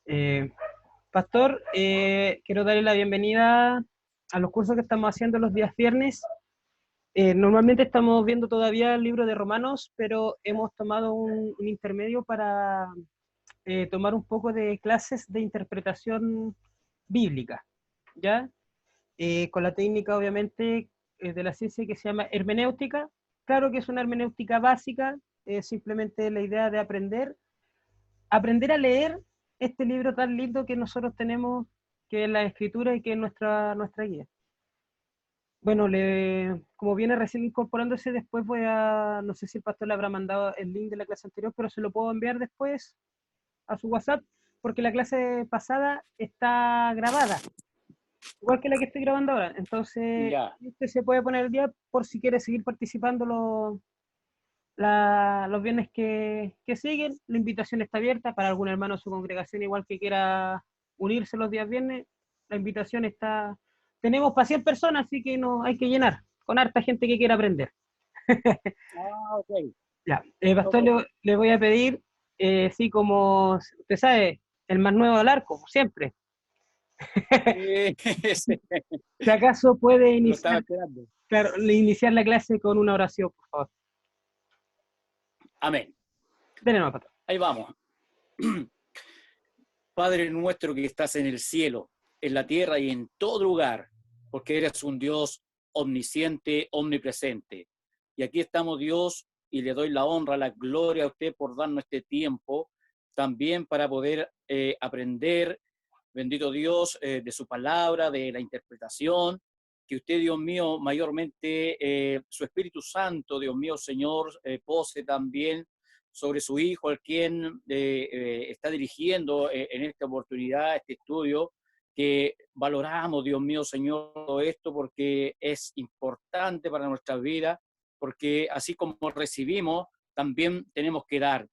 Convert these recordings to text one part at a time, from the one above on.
Eh, Pastor, quiero darle la bienvenida a los cursos que estamos haciendo los días viernes. Normalmente estamos viendo todavía el libro de Romanos, pero hemos tomado un intermedio para tomar un poco de clases de interpretación bíblica, ¿ya? Con la técnica, obviamente, de la ciencia que se llama hermenéutica. Claro que es una hermenéutica básica, es simplemente la idea de aprender a leer este libro tan lindo que nosotros tenemos, que es la escritura y que es nuestra guía. Bueno, como viene recién incorporándose, después no sé si el pastor le habrá mandado el link de la clase anterior, pero se lo puedo enviar después a su WhatsApp, porque la clase pasada está grabada, igual que la que estoy grabando ahora. Entonces, Ya, usted se puede poner el día por si quiere seguir participando los viernes que siguen. La invitación está abierta para algún hermano de su congregación, igual que quiera unirse los días viernes. La invitación está. Tenemos para 100 personas, así que no hay que llenar con harta gente que quiera aprender. ok, Ya, ok. Pastor, le voy a pedir, sí, como usted sabe, el más nuevo del arco, siempre. Sí, Si acaso puede lo estaba iniciar, esperando. claro, iniciar la clase con una oración, por favor. Amén. Denle nomás, Pastor. Ahí vamos. Padre nuestro que estás en el cielo, en la tierra y en todo lugar, porque eres un Dios omnisciente, omnipresente. Y aquí estamos, Dios, y le doy la honra, la gloria a usted por darnos este tiempo, también para poder aprender, bendito Dios, de su palabra, de la interpretación, que usted, Dios mío, mayormente su Espíritu Santo, Dios mío, Señor, pose también sobre su hijo, al quien está dirigiendo en esta oportunidad, este estudio, que valoramos, Dios mío, Señor, todo esto porque es importante para nuestra vida, porque así como recibimos, también tenemos que dar.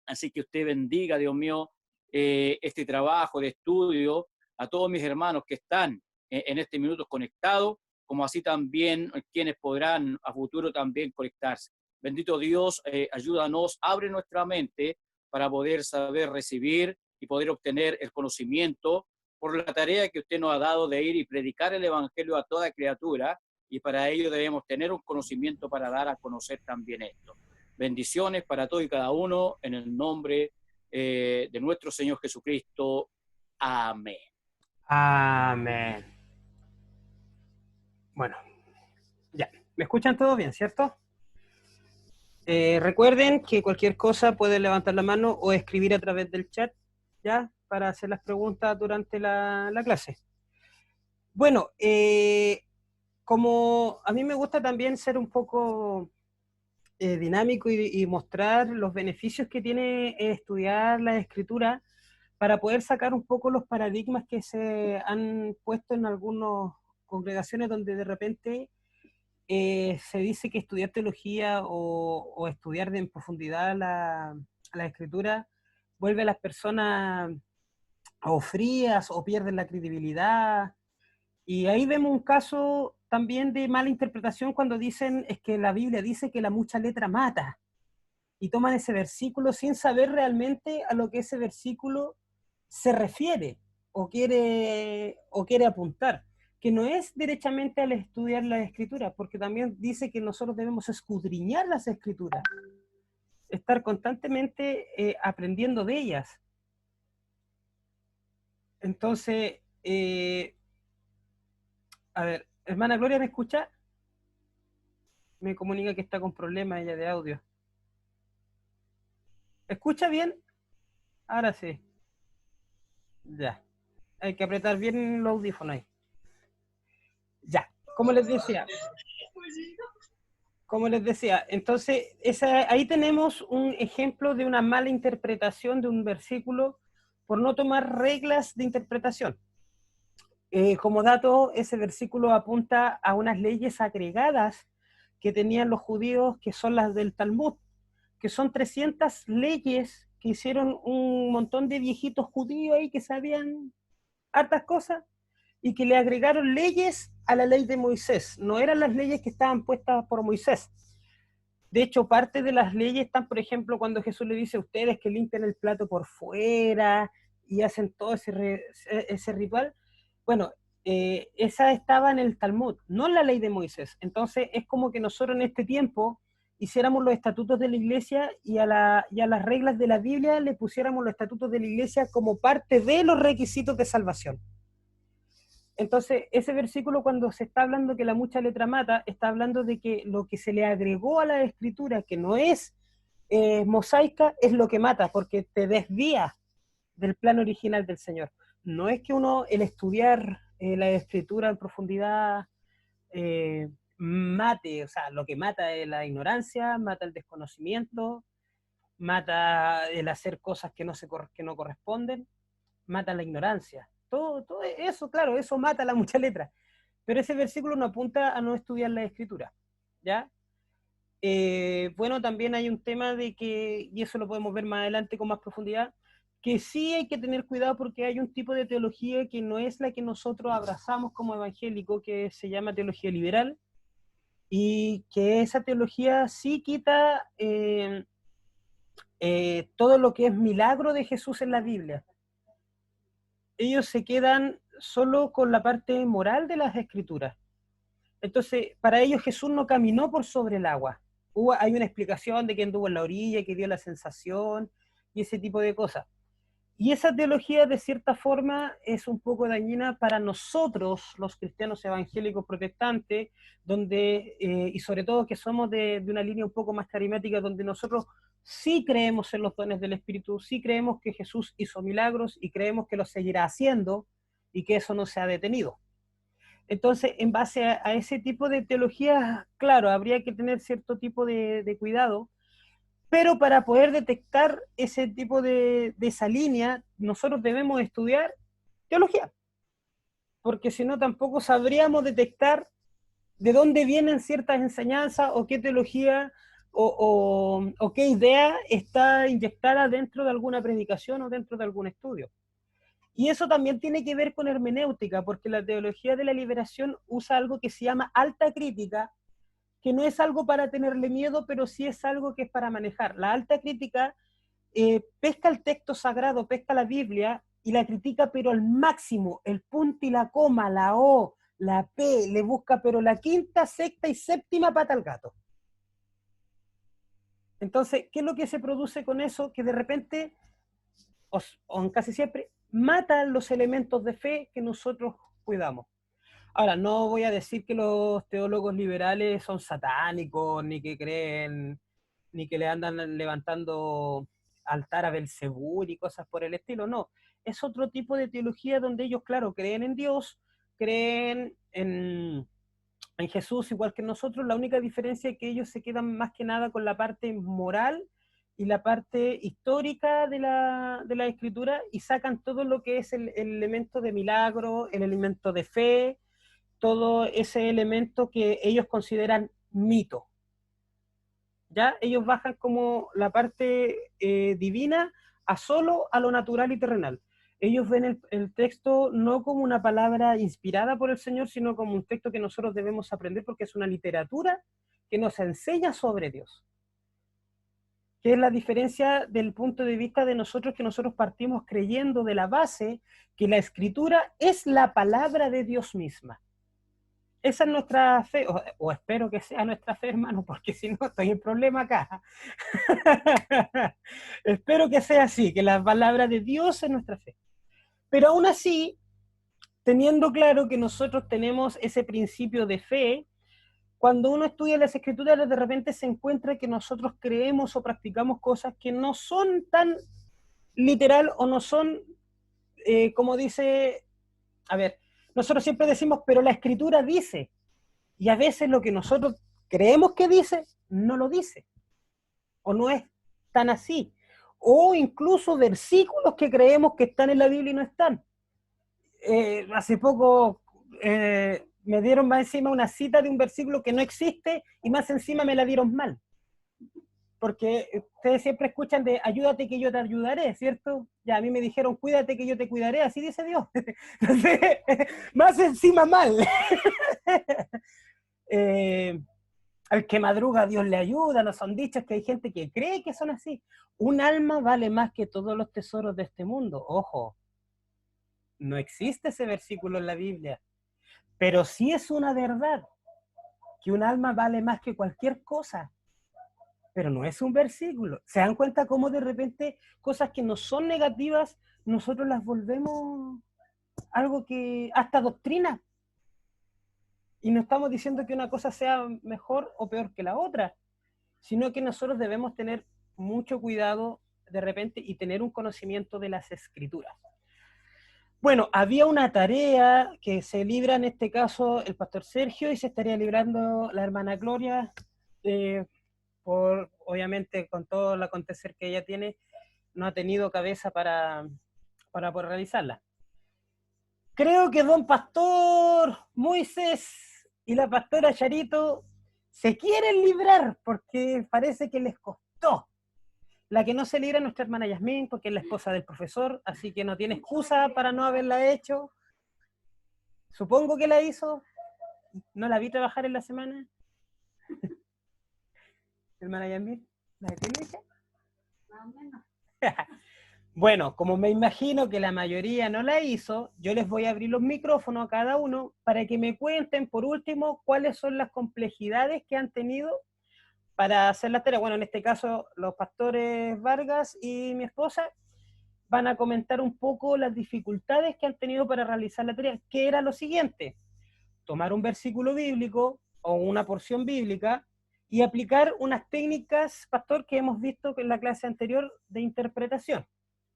Así que usted bendiga, Dios mío, este trabajo de estudio a todos mis hermanos que están en este minuto conectados, como así también quienes podrán a futuro también conectarse. Bendito Dios, ayúdanos, abre nuestra mente para poder saber recibir y poder obtener el conocimiento por la tarea que usted nos ha dado de ir y predicar el Evangelio a toda criatura, y para ello debemos tener un conocimiento para dar a conocer también esto. Bendiciones para todos y cada uno en el nombre de nuestro Señor Jesucristo. Amén. Amén. Bueno, ya. ¿Me escuchan todo bien, cierto? Recuerden que cualquier cosa pueden levantar la mano o escribir a través del chat, ¿ya? Para hacer las preguntas durante la clase. Bueno, como a mí me gusta también ser un poco dinámico y mostrar los beneficios que tiene estudiar la escritura para poder sacar un poco los paradigmas que se han puesto en algunas congregaciones donde de repente se dice que estudiar teología o estudiar en profundidad la escritura vuelve a las personas o frías o pierden la credibilidad. Y ahí vemos un caso también de mala interpretación cuando dicen es que la Biblia dice que la mucha letra mata y toman ese versículo sin saber realmente a lo que ese versículo se refiere o quiere apuntar, que no es derechamente al estudiar las escrituras, porque también dice que nosotros debemos escudriñar las escrituras, estar constantemente aprendiendo de ellas. Entonces, a ver, hermana Gloria, ¿me escucha? Me comunica que está con problemas ella de audio. ¿Escucha bien? Ahora sí. Ya. Hay que apretar bien los audífonos ahí. Ya. Como les decía, entonces ahí tenemos un ejemplo de una mala interpretación de un versículo por no tomar reglas de interpretación. Como dato, ese versículo apunta a unas leyes agregadas que tenían los judíos, que son las del Talmud, que son 300 leyes que hicieron un montón de viejitos judíos ahí que sabían hartas cosas y que le agregaron leyes a la ley de Moisés. No eran las leyes que estaban puestas por Moisés. De hecho, parte de las leyes están, por ejemplo, cuando Jesús le dice a ustedes que limpian el plato por fuera, y hacen todo ese ritual. Bueno, esa estaba en el Talmud, no en la ley de Moisés. Entonces es como que nosotros en este tiempo hiciéramos los estatutos de la iglesia y a las reglas de la Biblia le pusiéramos los estatutos de la iglesia como parte de los requisitos de salvación. Entonces, ese versículo cuando se está hablando que la mucha letra mata, está hablando de que lo que se le agregó a la escritura, que no es mosaica, es lo que mata, porque te desvía del plan original del Señor. No es que uno, el estudiar la escritura en profundidad, mate, o sea, lo que mata es la ignorancia, mata el desconocimiento, mata el hacer cosas que no corresponden, mata la ignorancia. Todo eso, claro, eso mata la mucha letra. Pero ese versículo no apunta a no estudiar la escritura, ¿ya? Bueno, también hay un tema de que, y eso lo podemos ver más adelante con más profundidad, que sí hay que tener cuidado porque hay un tipo de teología que no es la que nosotros abrazamos como evangélico, que se llama teología liberal, y que esa teología sí quita todo lo que es milagro de Jesús en la Biblia. Ellos se quedan solo con la parte moral de las escrituras. Entonces, para ellos Jesús no caminó por sobre el agua. Hay una explicación de que anduvo en la orilla, que dio la sensación y ese tipo de cosas. Y esa teología, de cierta forma, es un poco dañina para nosotros, los cristianos evangélicos protestantes, donde, y sobre todo que somos de una línea un poco más carismática, donde nosotros sí creemos en los dones del Espíritu, sí creemos que Jesús hizo milagros y creemos que los seguirá haciendo y que eso no se ha detenido. Entonces, en base a ese tipo de teología, claro, habría que tener cierto tipo de cuidado, pero para poder detectar ese tipo de esa línea, nosotros debemos estudiar teología, porque si no tampoco sabríamos detectar de dónde vienen ciertas enseñanzas o qué teología o qué idea está inyectada dentro de alguna predicación o dentro de algún estudio. Y eso también tiene que ver con hermenéutica, porque la teología de la liberación usa algo que se llama alta crítica, que no es algo para tenerle miedo, pero sí es algo que es para manejar. La alta crítica pesca el texto sagrado, pesca la Biblia y la critica pero al máximo, el punto y la coma, la O, la P, le busca pero la quinta, sexta y séptima pata al gato. Entonces, ¿qué es lo que se produce con eso? Que de repente, o casi siempre, matan los elementos de fe que nosotros cuidamos. Ahora, no voy a decir que los teólogos liberales son satánicos, ni que creen, ni que le andan levantando altar a Belcebú y cosas por el estilo, no. Es otro tipo de teología donde ellos, claro, creen en Dios, creen en Jesús igual que nosotros. La única diferencia es que ellos se quedan más que nada con la parte moral y la parte histórica de la escritura y sacan todo lo que es el elemento de milagro, el elemento de fe, todo ese elemento que ellos consideran mito. ¿Ya? Ellos bajan como la parte divina solo a lo natural y terrenal. Ellos ven el texto no como una palabra inspirada por el Señor, sino como un texto que nosotros debemos aprender porque es una literatura que nos enseña sobre Dios. Que es la diferencia del punto de vista de nosotros, que nosotros partimos creyendo de la base que la Escritura es la palabra de Dios misma. Esa es nuestra fe, o espero que sea nuestra fe, hermano, porque si no estoy en problema acá. Espero que sea así, que la palabra de Dios es nuestra fe. Pero aún así, teniendo claro que nosotros tenemos ese principio de fe, cuando uno estudia las escrituras, de repente se encuentra que nosotros creemos o practicamos cosas que no son tan literal o no son, como dice, a ver, nosotros siempre decimos, pero la escritura dice, y a veces lo que nosotros creemos que dice, no lo dice, o no es tan así, o incluso versículos que creemos que están en la Biblia y no están. Hace poco me dieron más encima una cita de un versículo que no existe y más encima me la dieron mal. Porque ustedes siempre escuchan de ayúdate que yo te ayudaré, ¿cierto? Ya a mí me dijeron cuídate que yo te cuidaré, así dice Dios. Entonces, más encima mal. al que madruga Dios le ayuda, no son dichos que hay gente que cree que son así. Un alma vale más que todos los tesoros de este mundo. Ojo, no existe ese versículo en la Biblia, pero sí es una verdad, que un alma vale más que cualquier cosa, pero no es un versículo. ¿Se dan cuenta cómo de repente cosas que no son negativas, nosotros las volvemos algo que hasta doctrina? Y no estamos diciendo que una cosa sea mejor o peor que la otra, sino que nosotros debemos tener mucho cuidado de repente y tener un conocimiento de las escrituras. Bueno, había una tarea que se libra en este caso el pastor Sergio y se estaría librando la hermana Gloria, por obviamente con todo el acontecer que ella tiene, no ha tenido cabeza para poder realizarla. Creo que don pastor Moisés y la pastora Charito se quieren librar porque parece que les costó. La que no se libra es nuestra hermana Yasmín, porque es la esposa del profesor, así que no tiene excusa para no haberla hecho. Supongo que la hizo. No la vi trabajar en la semana. Hermana Yasmín, ¿la tiene hecha? Más o menos. Bueno, como me imagino que la mayoría no la hizo, yo les voy a abrir los micrófonos a cada uno para que me cuenten, por último, cuáles son las complejidades que han tenido para hacer la tarea. Bueno, en este caso, los pastores Vargas y mi esposa van a comentar un poco las dificultades que han tenido para realizar la tarea, que era lo siguiente: tomar un versículo bíblico o una porción bíblica y aplicar unas técnicas, pastor, que hemos visto en la clase anterior de interpretación,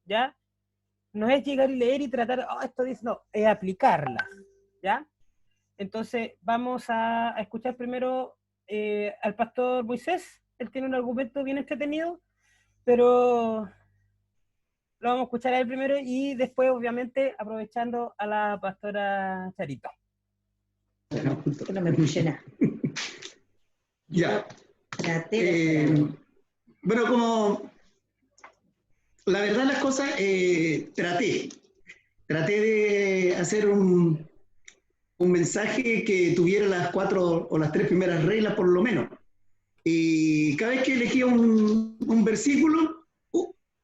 ¿ya? No es llegar y leer y tratar, esto dice, no, es aplicarlas, ¿ya? Entonces, vamos a escuchar primero al pastor Moisés. Él tiene un argumento bien entretenido, pero lo vamos a escuchar a él primero y después, obviamente, aprovechando a la pastora Charito. No me escuché nada. Ya. Bueno, como la verdad las cosas, traté de hacer un mensaje que tuviera las 4 o las 3 primeras reglas por lo menos. Y cada vez que elegía un versículo,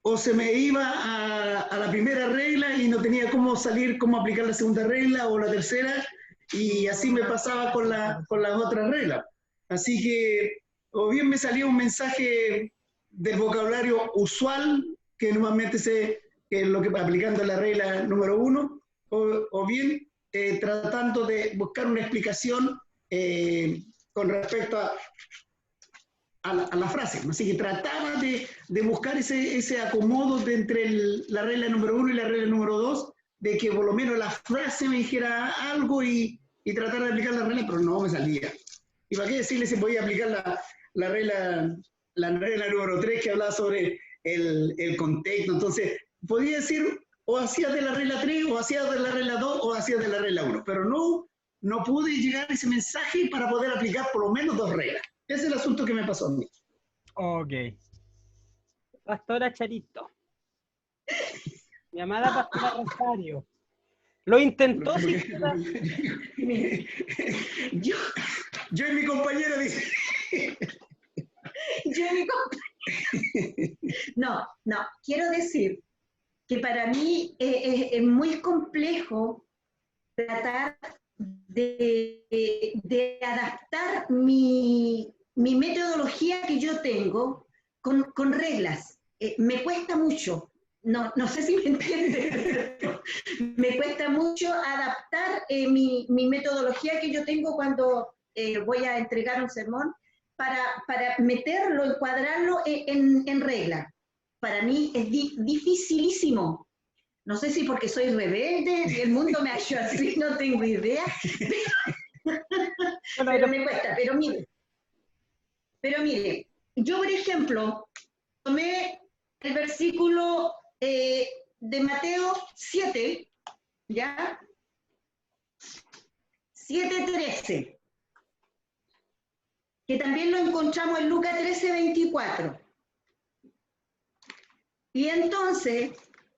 o se me iba a la primera regla y no tenía cómo salir, cómo aplicar la segunda regla o la tercera, y así me pasaba con las otras reglas. Así que o bien me salía un mensaje del vocabulario usual, que normalmente que es lo que aplicando la regla número 1, o bien tratando de buscar una explicación con respecto a la frase. Así que trataba de buscar ese acomodo entre la regla número 1 y la regla número 2, de que por lo menos la frase me dijera algo y tratar de aplicar la regla, pero no me salía. ¿Y para qué decirle si podía aplicar la regla número 3, que hablaba sobre el contexto? Entonces, podía decir, o hacías de la regla 3, o hacías de la regla 2, o hacías de la regla 1, pero no pude llegar a ese mensaje para poder aplicar por lo menos 2 reglas. Ese es el asunto que me pasó a mí. Ok. Pastora Charito. Mi amada pastora Rosario. Lo intentó. Yo y mi compañero dice. Yo y mi compañero. No, quiero decir que para mí es muy complejo tratar de adaptar mi metodología que yo tengo con reglas. Me cuesta mucho. No sé si me entienden. Me cuesta mucho adaptar mi metodología que yo tengo cuando voy a entregar un sermón para meterlo, encuadrarlo en regla. Para mí es dificilísimo. No sé si porque soy rebelde y el mundo me ha hecho así, no tengo idea. Pero me cuesta. Pero mire, yo por ejemplo tomé el versículo de Mateo 7, ¿ya? 7:13, que también lo encontramos en Lucas 13:24. Y entonces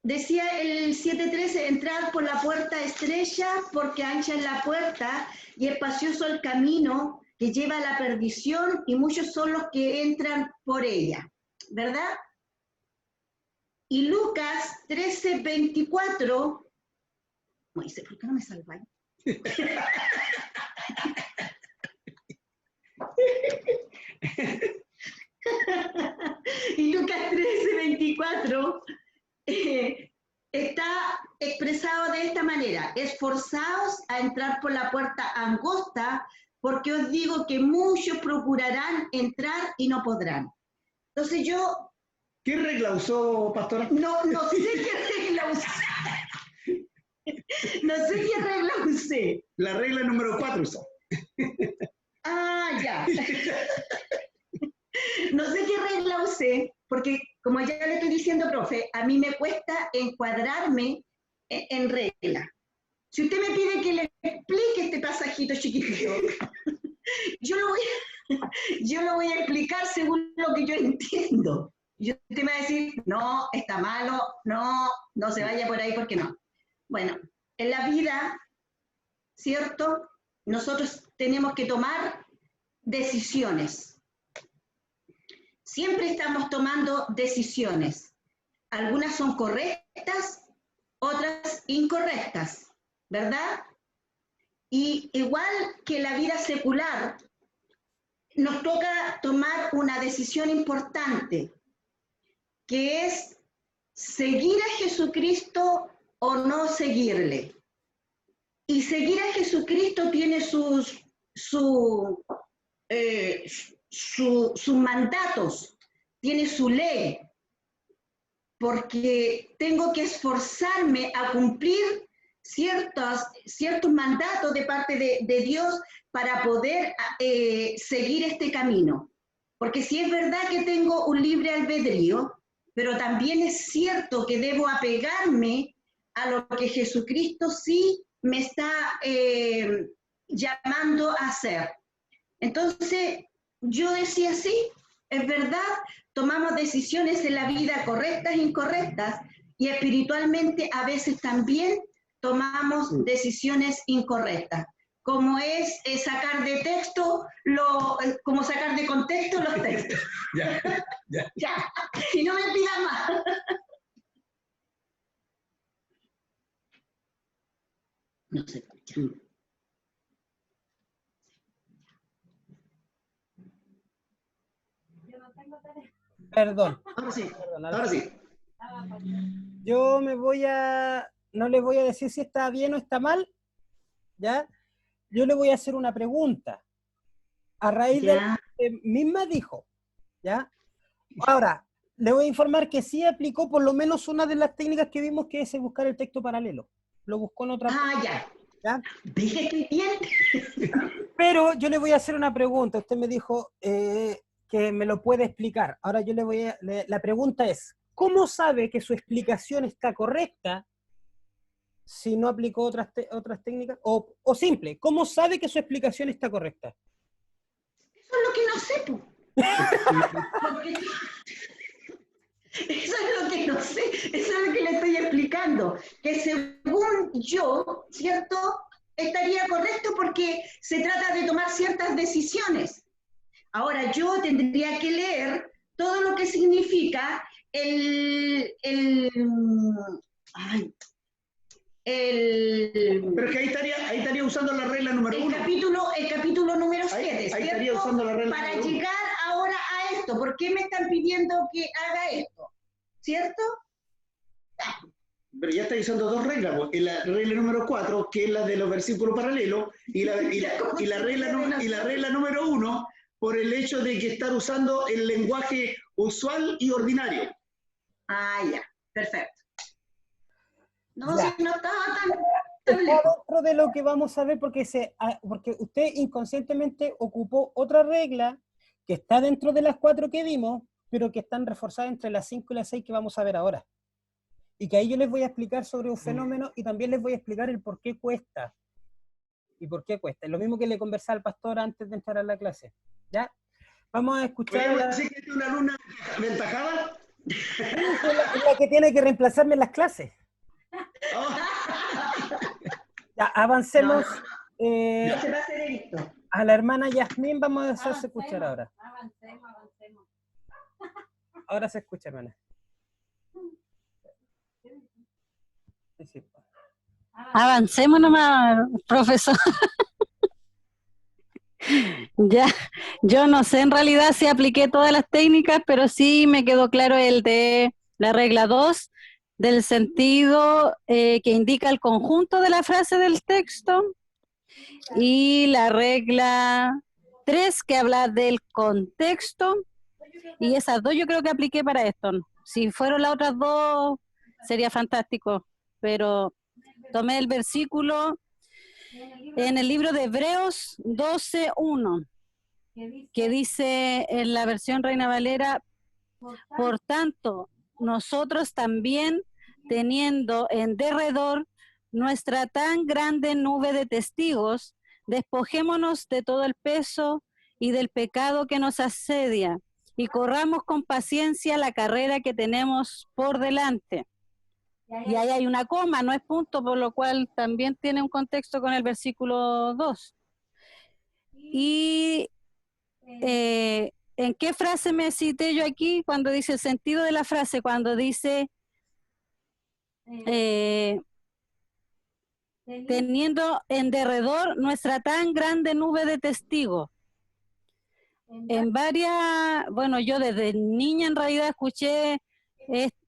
decía el 7:13, entrad por la puerta estrecha, porque ancha es la puerta y espacioso el camino que lleva a la perdición y muchos son los que entran por ella, ¿verdad? Y Lucas 13:24, Moisés, ¿por qué no me salváis? Y Lucas 13:24 está expresado de esta manera: esforzaos a entrar por la puerta angosta, porque os digo que muchos procurarán entrar y no podrán. Entonces yo... ¿Qué regla usó, pastora? No sé qué regla usé. No sé qué regla usé. La regla número 4 usó. Ah, ya. No sé qué regla usé, porque como ya le estoy diciendo, profe, a mí me cuesta encuadrarme en regla. Si usted me pide que le explique este pasajito chiquitito, yo lo voy a explicar según lo que yo entiendo. Y usted me va a decir, no, está malo, no se vaya por ahí porque no. Bueno, en la vida, ¿cierto? Nosotros tenemos que tomar decisiones. Siempre estamos tomando decisiones. Algunas son correctas, otras incorrectas, ¿verdad? Y igual que la vida secular, nos toca tomar una decisión importante, que es seguir a Jesucristo o no seguirle. Y seguir a Jesucristo tiene sus mandatos, tiene su ley, porque tengo que esforzarme a cumplir ciertos mandatos de parte de Dios para poder seguir este camino. Porque si es verdad que tengo un libre albedrío, pero también es cierto que debo apegarme a lo que Jesucristo sí me está llamando a hacer. Entonces, yo decía, sí, es verdad, tomamos decisiones en la vida correctas e incorrectas, y espiritualmente a veces también tomamos decisiones incorrectas, como es sacar de texto, como sacar de contexto los textos. Ya, y no me pidan más. No se escucha. Perdón. Ahora sí, Perdón, ahora sí. Yo no les voy a decir si está bien o está mal, ¿ya? Yo le voy a hacer una pregunta a raíz de lo que misma dijo, ¿ya? Ahora, le voy a informar que sí aplicó por lo menos una de las técnicas que vimos, que es buscar el texto paralelo. Lo buscó en otra. Ah, ya. ¿Ya? Dije que bien. Pero yo le voy a hacer una pregunta. Usted me dijo que me lo puede explicar. Ahora yo la pregunta es, ¿cómo sabe que su explicación está correcta si no aplicó otras técnicas? O simple, ¿cómo sabe que su explicación está correcta? Eso es lo que no sé, po. Eso es lo que no sé, eso es lo que le estoy explicando, que según yo, ¿cierto?, estaría correcto porque se trata de tomar ciertas decisiones. Ahora, yo tendría que leer todo lo que significa Pero es que ahí estaría usando la regla número 1. El capítulo número 7, ahí ¿cierto? estaría usando la regla para número 1. llegar ahora a esto, ¿por qué me están pidiendo que haga esto? ¿Cierto? Pero ya está usando dos reglas, pues. La regla número 4, que es la de los versículos paralelos, y la regla número 1, por el hecho de que estar usando el lenguaje usual y ordinario. Ah, ya, perfecto. No, Ya. si no estaba tan Está lejos. dentro de lo que vamos a ver porque usted inconscientemente ocupó otra regla que está dentro de las 4 que vimos, pero que están reforzadas entre las 5 y las 6 que vamos a ver ahora. Y que ahí yo les voy a explicar sobre un fenómeno y también les voy a explicar el por qué cuesta. ¿Y por qué cuesta? Es lo mismo que le conversaba al pastor antes de entrar a la clase. ¿Ya? Vamos a escuchar... ¿Podríamos decir que es una alumna aventajada? Es la que tiene que reemplazarme en las clases. Oh. Ya, avancemos. No se va a hacer esto. A la hermana Yasmín vamos a hacerse escuchar ahora. Avancemos. Ahora se escucha, hermana. Sí, sí. Avancemos nomás, profesor. Ya, yo no sé en realidad si apliqué todas las técnicas, pero sí me quedó claro el de la regla 2 del sentido que indica el conjunto de la frase del texto, y la regla 3 que habla del contexto, y esas dos yo creo que apliqué para esto. Si fueron las otras dos sería fantástico, pero tomé el versículo en el libro de Hebreos 12:1, que dice en la versión Reina Valera: por tanto, nosotros también, teniendo en derredor nuestra tan grande nube de testigos, despojémonos de todo el peso y del pecado que nos asedia, y corramos con paciencia la carrera que tenemos por delante. Y ahí hay una coma, no es punto, por lo cual también tiene un contexto con el versículo 2. Y ¿en qué frase me cité yo aquí? Cuando dice el sentido de la frase, cuando dice teniendo en derredor nuestra tan grande nube de testigos. En varias, bueno, yo desde niña en realidad escuché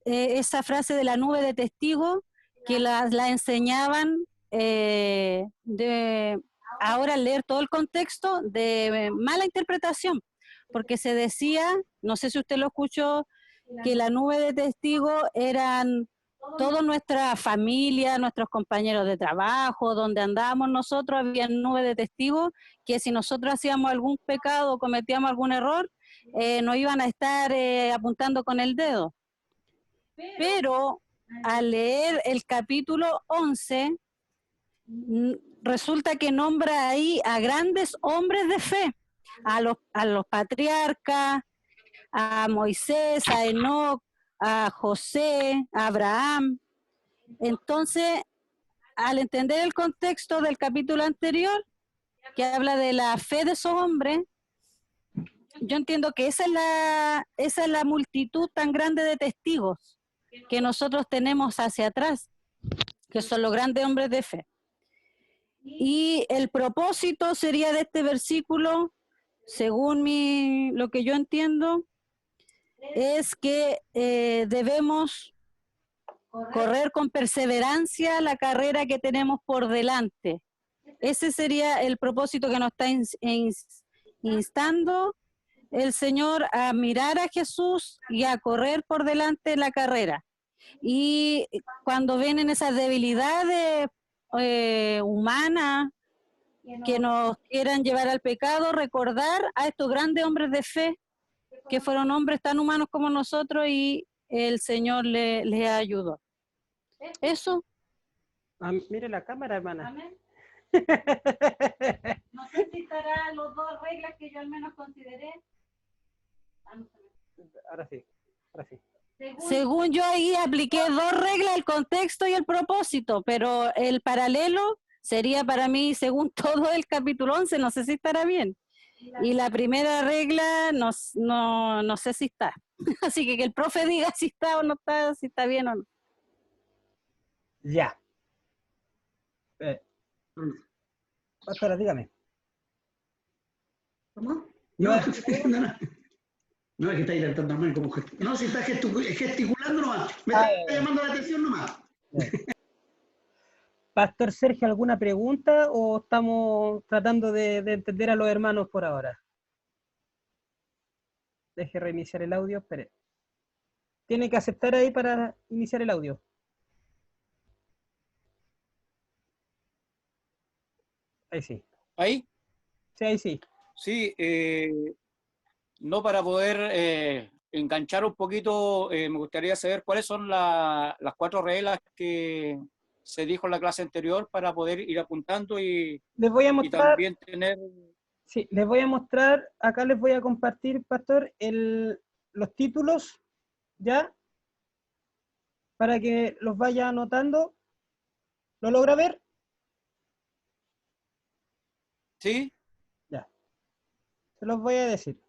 esa frase de la nube de testigos, que la enseñaban ahora al leer todo el contexto, de mala interpretación, porque se decía, no sé si usted lo escuchó, que la nube de testigos eran toda nuestra familia, nuestros compañeros de trabajo, donde andábamos nosotros, había nube de testigos, que si nosotros hacíamos algún pecado o cometíamos algún error, nos iban a estar apuntando con el dedo. Pero al leer el capítulo 11, resulta que nombra ahí a grandes hombres de fe, a los patriarcas, a Moisés, a Enoc, a José, a Abraham. Entonces, al entender el contexto del capítulo anterior, que habla de la fe de esos hombres, yo entiendo que esa es la multitud tan grande de testigos que nosotros tenemos hacia atrás, que son los grandes hombres de fe. Y el propósito sería de este versículo, según lo que yo entiendo, es que debemos correr con perseverancia la carrera que tenemos por delante. Ese sería el propósito que nos está instando el Señor, a mirar a Jesús y a correr por delante la carrera. Y cuando vienen esas debilidades humanas que nos quieran llevar al pecado, recordar a estos grandes hombres de fe, que fueron hombres tan humanos como nosotros, y el Señor les ayudó. Eso. Mire la cámara, hermana. Amén. No sé si estará los dos reglas que yo al menos consideré. Ahora sí, ahora sí. Según yo ahí apliqué dos reglas, el contexto y el propósito, pero el paralelo sería para mí, según todo el capítulo 11, no sé si estará bien. Y la primera regla no sé si está. Así que el profe diga si está o no está, si está bien o no. Ya. Pastora, dígame. ¿Cómo? Yo- No, es que está levantando la mano como no, si está gesticulando nomás. Me está llamando la atención nomás. Pastor Sergio, ¿alguna pregunta o estamos tratando de entender a los hermanos por ahora? Deje reiniciar el audio, espere. Tiene que aceptar ahí para iniciar el audio. Ahí sí. ¿Ahí? Sí, ahí sí. Sí, no, para poder enganchar un poquito, me gustaría saber cuáles son las 4 reglas que se dijo en la clase anterior para poder ir apuntando y Les voy a mostrar. también tener... Sí, les voy a mostrar, acá les voy a compartir, Pastor, los títulos, ¿ya? Para que los vaya anotando. ¿Lo logra ver? ¿Sí? Ya. Se los voy a decir.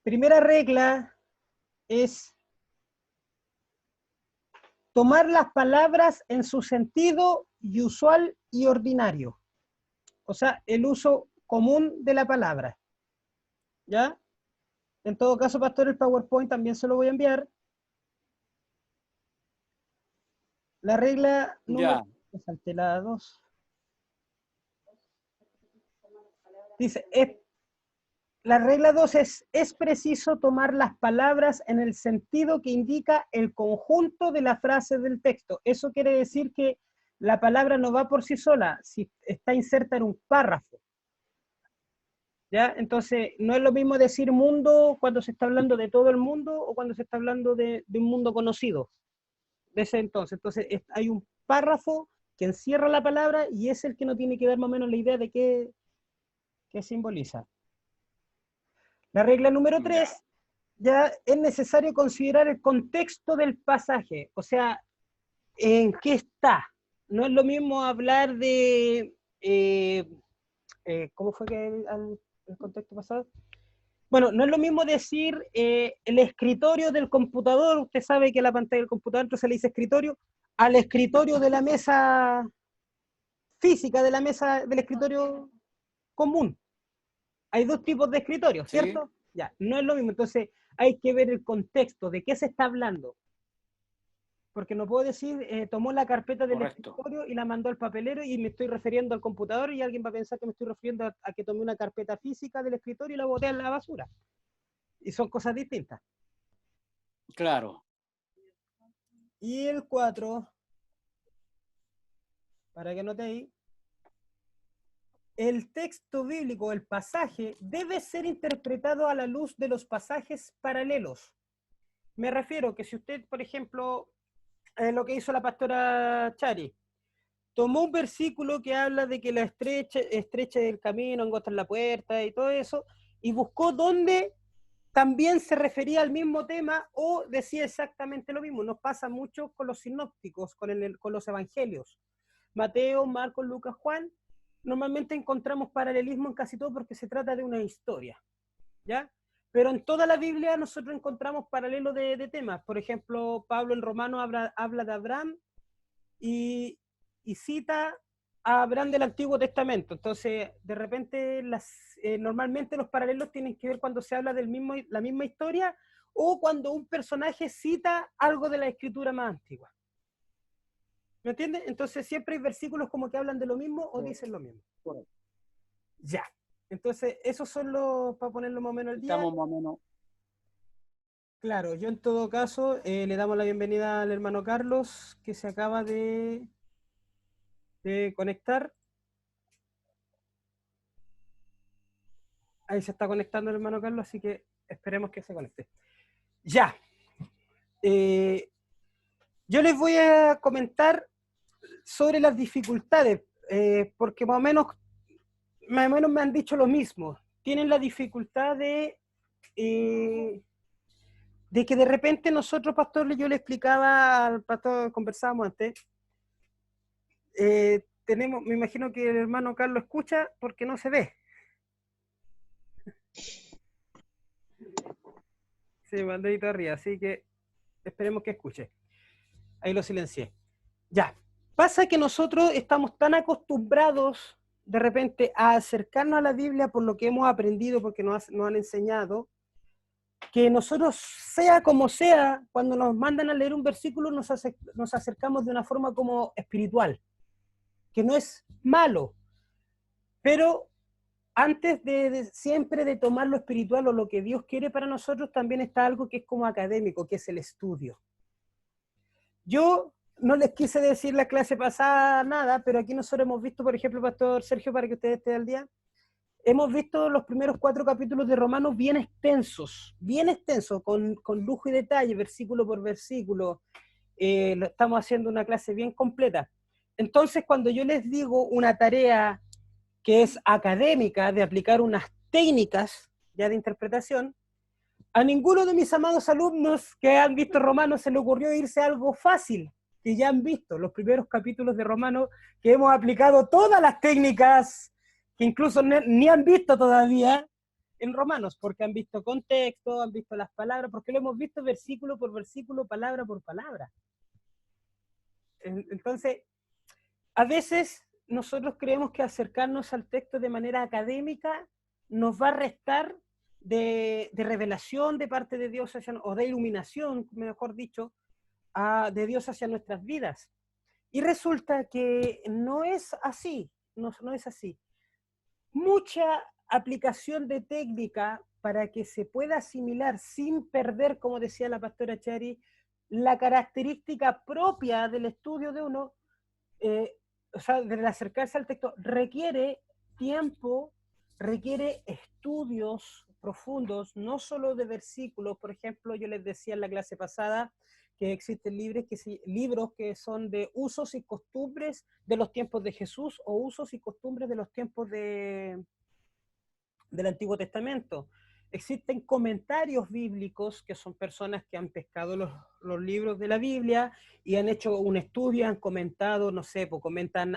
Primera regla es tomar las palabras en su sentido usual y ordinario. O sea, el uso común de la palabra. ¿Ya? En todo caso, pastor, el PowerPoint también se lo voy a enviar. La regla número... Me salté la 2. Dice, la regla 2 es preciso tomar las palabras en el sentido que indica el conjunto de la frase del texto. Eso quiere decir que la palabra no va por sí sola, si está inserta en un párrafo. ¿Ya? Entonces, no es lo mismo decir mundo cuando se está hablando de todo el mundo o cuando se está hablando de un mundo conocido. De ese entonces. Entonces, hay un párrafo que encierra la palabra y es el que nos tiene que dar más o menos la idea de qué simboliza. La regla número 3, ya es necesario considerar el contexto del pasaje, o sea, en qué está. No es lo mismo hablar de, ¿cómo fue que el contexto pasado? Bueno, no es lo mismo decir el escritorio del computador, usted sabe que la pantalla del computador entonces le dice escritorio, al escritorio de la mesa física, de la mesa del escritorio común. Hay dos tipos de escritorios, ¿cierto? Sí. Ya, no es lo mismo. Entonces, hay que ver el contexto, de qué se está hablando. Porque no puedo decir, tomó la carpeta del escritorio y la mandó al papelero y me estoy refiriendo al computador y alguien va a pensar que me estoy refiriendo a que tomé una carpeta física del escritorio y la boté en la basura. Y son cosas distintas. Claro. Y el 4, para que note ahí, el texto bíblico, el pasaje, debe ser interpretado a la luz de los pasajes paralelos. Me refiero que si usted, por ejemplo, lo que hizo la pastora Chari, tomó un versículo que habla de que la estrecha del camino, angosta en la puerta y todo eso, y buscó dónde también se refería al mismo tema o decía exactamente lo mismo. Nos pasa mucho con los sinópticos, con los evangelios. Mateo, Marcos, Lucas, Juan. Normalmente encontramos paralelismo en casi todo porque se trata de una historia, ¿ya? Pero en toda la Biblia nosotros encontramos paralelos de temas. Por ejemplo, Pablo en Romanos habla de Abraham y cita a Abraham del Antiguo Testamento. Entonces, de repente, normalmente los paralelos tienen que ver cuando se habla la misma historia o cuando un personaje cita algo de la escritura más antigua. ¿Me entiendes? Entonces siempre hay versículos como que hablan de lo mismo o dicen lo mismo. Ya. Entonces, esos son los, para ponerlo más o menos al día. Estamos más o menos. Claro, yo en todo caso le damos la bienvenida al hermano Carlos, que se acaba de conectar. Ahí se está conectando el hermano Carlos, así que esperemos que se conecte. Ya. Yo les voy a comentar sobre las dificultades, porque más o menos me han dicho lo mismo. Tienen la dificultad de que de repente nosotros, pastor, yo le explicaba al pastor, conversábamos antes, me imagino que el hermano Carlos escucha porque no se ve. Sí, bandadito arriba, así que esperemos que escuche. Ahí lo silencié. Ya. Pasa que nosotros estamos tan acostumbrados de repente a acercarnos a la Biblia por lo que hemos aprendido, porque nos han enseñado, que nosotros, sea como sea, cuando nos mandan a leer un versículo, nos acercamos de una forma como espiritual, que no es malo, pero antes siempre de tomar lo espiritual o lo que Dios quiere para nosotros, también está algo que es como académico, que es el estudio. Yo no les quise decir la clase pasada nada, pero aquí nosotros hemos visto, por ejemplo, pastor Sergio, para que ustedes estén al día, hemos visto los primeros 4 capítulos de Romanos bien extensos, con lujo y detalle, versículo por versículo. Estamos haciendo una clase bien completa. Entonces, cuando yo les digo una tarea que es académica, de aplicar unas técnicas ya de interpretación, a ninguno de mis amados alumnos que han visto Romanos se le ocurrió irse a algo fácil, que ya han visto los primeros capítulos de Romanos, que hemos aplicado todas las técnicas que incluso ni han visto todavía en Romanos, porque han visto contexto, han visto las palabras, porque lo hemos visto versículo por versículo, palabra por palabra. Entonces, a veces nosotros creemos que acercarnos al texto de manera académica nos va a restar de revelación de parte de Dios, o de iluminación, mejor dicho, de Dios hacia nuestras vidas. Y resulta que no es así, no es así. Mucha aplicación de técnica para que se pueda asimilar sin perder, como decía la pastora Chari, la característica propia del estudio de uno, o sea, del acercarse al texto, requiere tiempo, requiere estudios profundos, no solo de versículos. Por ejemplo, yo les decía en la clase pasada que existen libros que son de usos y costumbres de los tiempos de Jesús o usos y costumbres de los tiempos del Antiguo Testamento. Existen comentarios bíblicos, que son personas que han pescado los libros de la Biblia y han hecho un estudio, han comentado, no sé, pues comentan,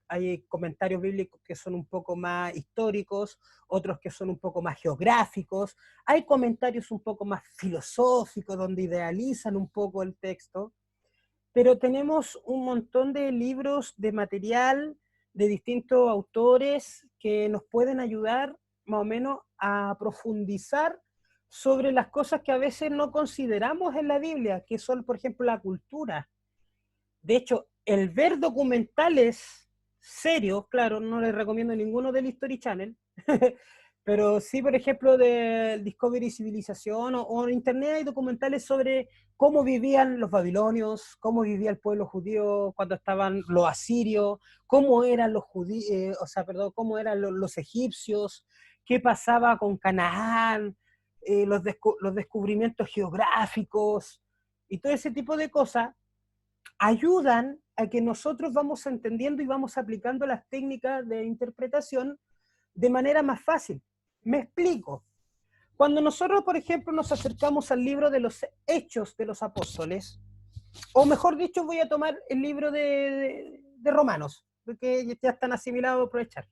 hay comentarios bíblicos que son un poco más históricos, otros que son un poco más geográficos, hay comentarios un poco más filosóficos, donde idealizan un poco el texto, pero tenemos un montón de libros, de material, de distintos autores que nos pueden ayudar más o menos a profundizar sobre las cosas que a veces no consideramos en la Biblia, que son, por ejemplo, la cultura. De hecho, el ver documentales serios, claro, no les recomiendo ninguno del History Channel, pero sí, por ejemplo, de Discovery Civilización o en Internet hay documentales sobre cómo vivían los babilonios, cómo vivía el pueblo judío cuando estaban los asirios, cómo eran los judíos, cómo eran los egipcios, qué pasaba con Canaán, los descubrimientos geográficos y todo ese tipo de cosas ayudan a que nosotros vamos entendiendo y vamos aplicando las técnicas de interpretación de manera más fácil. Me explico. Cuando nosotros, por ejemplo, nos acercamos al libro de los Hechos de los Apóstoles, o mejor dicho, voy a tomar el libro de Romanos, porque ya están asimilados a aprovechar.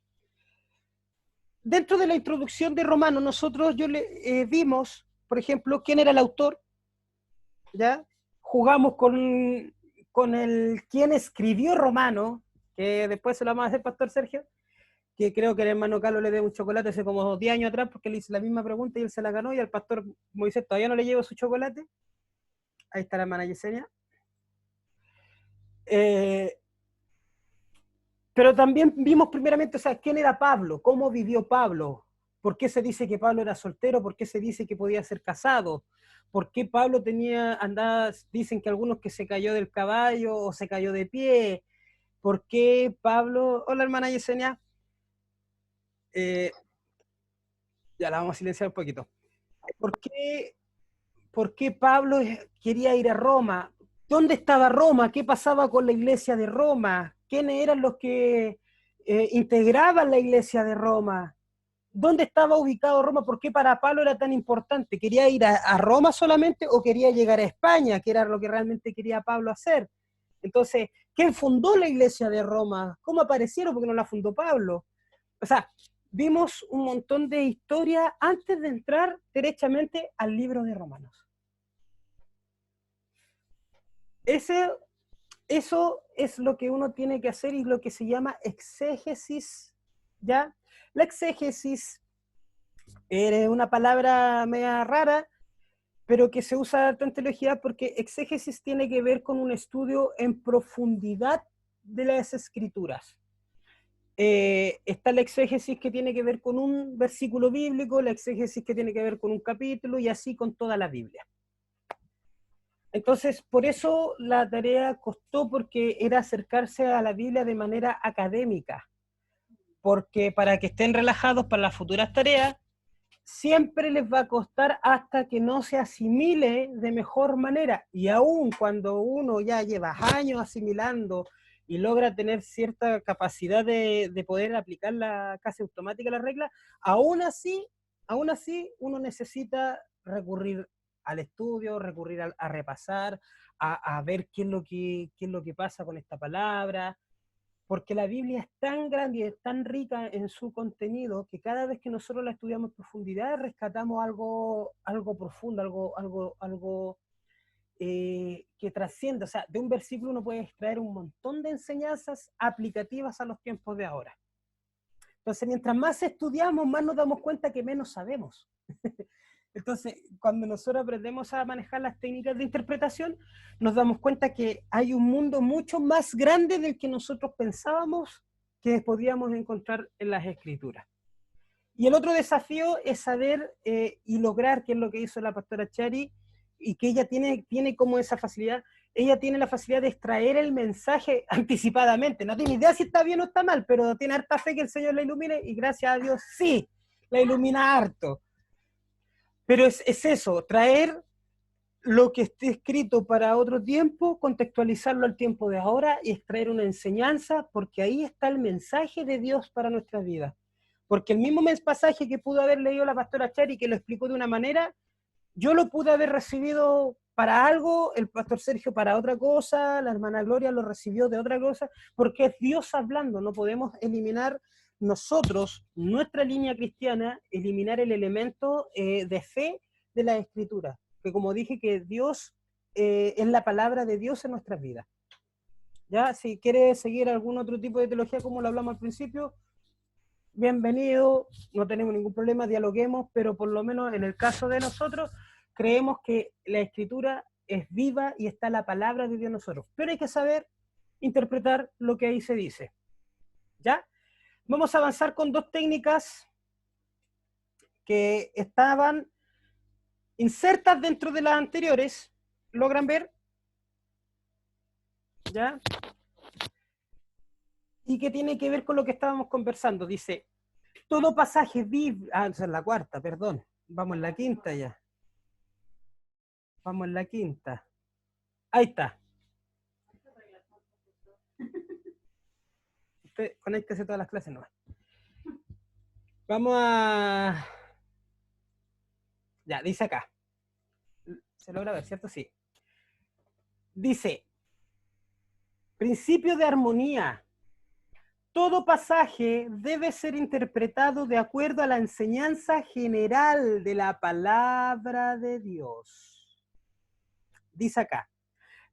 Dentro de la introducción de Romanos, nosotros vimos, por ejemplo, quién era el autor, ¿ya? Jugamos con quién escribió Romano, que después se lo vamos a hacer Pastor Sergio, que creo que el hermano Carlos le debe un chocolate hace como 10 años atrás, porque le hice la misma pregunta y él se la ganó, y al pastor Moisés todavía no le llevo su chocolate. Ahí está la hermana Yesenia. Pero también vimos primeramente, o sea, quién era Pablo, cómo vivió Pablo, por qué se dice que Pablo era soltero, por qué se dice que podía ser casado, por qué Pablo dicen que algunos que se cayó del caballo o se cayó de pie, por qué Pablo, hola hermana Yesenia, ya la vamos a silenciar un poquito. ¿Por qué Pablo quería ir a Roma? ¿Dónde estaba Roma? ¿Qué pasaba con la iglesia de Roma? ¿Quiénes eran los que integraban la iglesia de Roma? ¿Dónde estaba ubicado Roma? ¿Por qué para Pablo era tan importante? ¿Quería ir a Roma solamente o quería llegar a España, que era lo que realmente quería Pablo hacer? Entonces, ¿quién fundó la iglesia de Roma? ¿Cómo aparecieron? Porque no la fundó Pablo. O sea, vimos un montón de historia antes de entrar derechamente al libro de Romanos. Eso es lo que uno tiene que hacer y lo que se llama exégesis, ¿ya? La exégesis es una palabra media rara, pero que se usa en teología porque exégesis tiene que ver con un estudio en profundidad de las escrituras. Está la exégesis que tiene que ver con un versículo bíblico, la exégesis que tiene que ver con un capítulo y así con toda la Biblia. Entonces, por eso la tarea costó, porque era acercarse a la Biblia de manera académica, porque para que estén relajados para las futuras tareas, siempre les va a costar hasta que no se asimile de mejor manera, y aún cuando uno ya lleva años asimilando y logra tener cierta capacidad de poder aplicar casi automática la regla, aún así uno necesita recurrir al estudio, recurrir repasar, a ver qué es lo que pasa con esta palabra. porque la Biblia es tan grande y es tan rica en su contenido que cada vez que nosotros la estudiamos en profundidad rescatamos algo profundo, algo que trasciende. O sea, de un versículo uno puede extraer un montón de enseñanzas aplicativas a los tiempos de ahora. Entonces, mientras más estudiamos, más nos damos cuenta que menos sabemos. Entonces, cuando nosotros aprendemos a manejar las técnicas de interpretación, nos damos cuenta que hay un mundo mucho más grande del que nosotros pensábamos que podíamos encontrar en las escrituras. Y el otro desafío es saber y lograr, que es lo que hizo la pastora Chari, y que ella tiene como esa facilidad, ella tiene la facilidad de extraer el mensaje anticipadamente. No tiene idea si está bien o está mal, pero tiene harta fe que el Señor la ilumine, y gracias a Dios sí, la ilumina harto. Pero es eso, traer lo que esté escrito para otro tiempo, contextualizarlo al tiempo de ahora y extraer una enseñanza, porque ahí está el mensaje de Dios para nuestra vida. Porque el mismo pasaje que pudo haber leído la pastora Chari, que lo explicó de una manera, yo lo pude haber recibido para algo, el pastor Sergio para otra cosa, la hermana Gloria lo recibió de otra cosa, porque es Dios hablando. No podemos eliminar nosotros, nuestra línea cristiana, eliminar el elemento de fe de la Escritura, que como dije, que Dios es la palabra de Dios en nuestras vidas. Ya, si quiere seguir algún otro tipo de teología como lo hablamos al principio, bienvenido, no tenemos ningún problema, dialoguemos, pero por lo menos en el caso de nosotros, creemos que la Escritura es viva y está la palabra de Dios en nosotros, pero hay que saber interpretar lo que ahí se dice. ¿Ya? Vamos a avanzar con dos técnicas que estaban insertas dentro de las anteriores. ¿Logran ver? ¿Ya? Y que tiene que ver con lo que estábamos conversando. Dice, todo pasaje bíblico... Ah, esa es la cuarta, perdón. Vamos en la quinta ya. Vamos en la quinta. Ahí está. Usted conéctese a todas las clases, no. Vamos a... Ya, dice acá. ¿Se logra ver, cierto? Sí. Dice, principio de armonía. Todo pasaje debe ser interpretado de acuerdo a la enseñanza general de la palabra de Dios. Dice acá,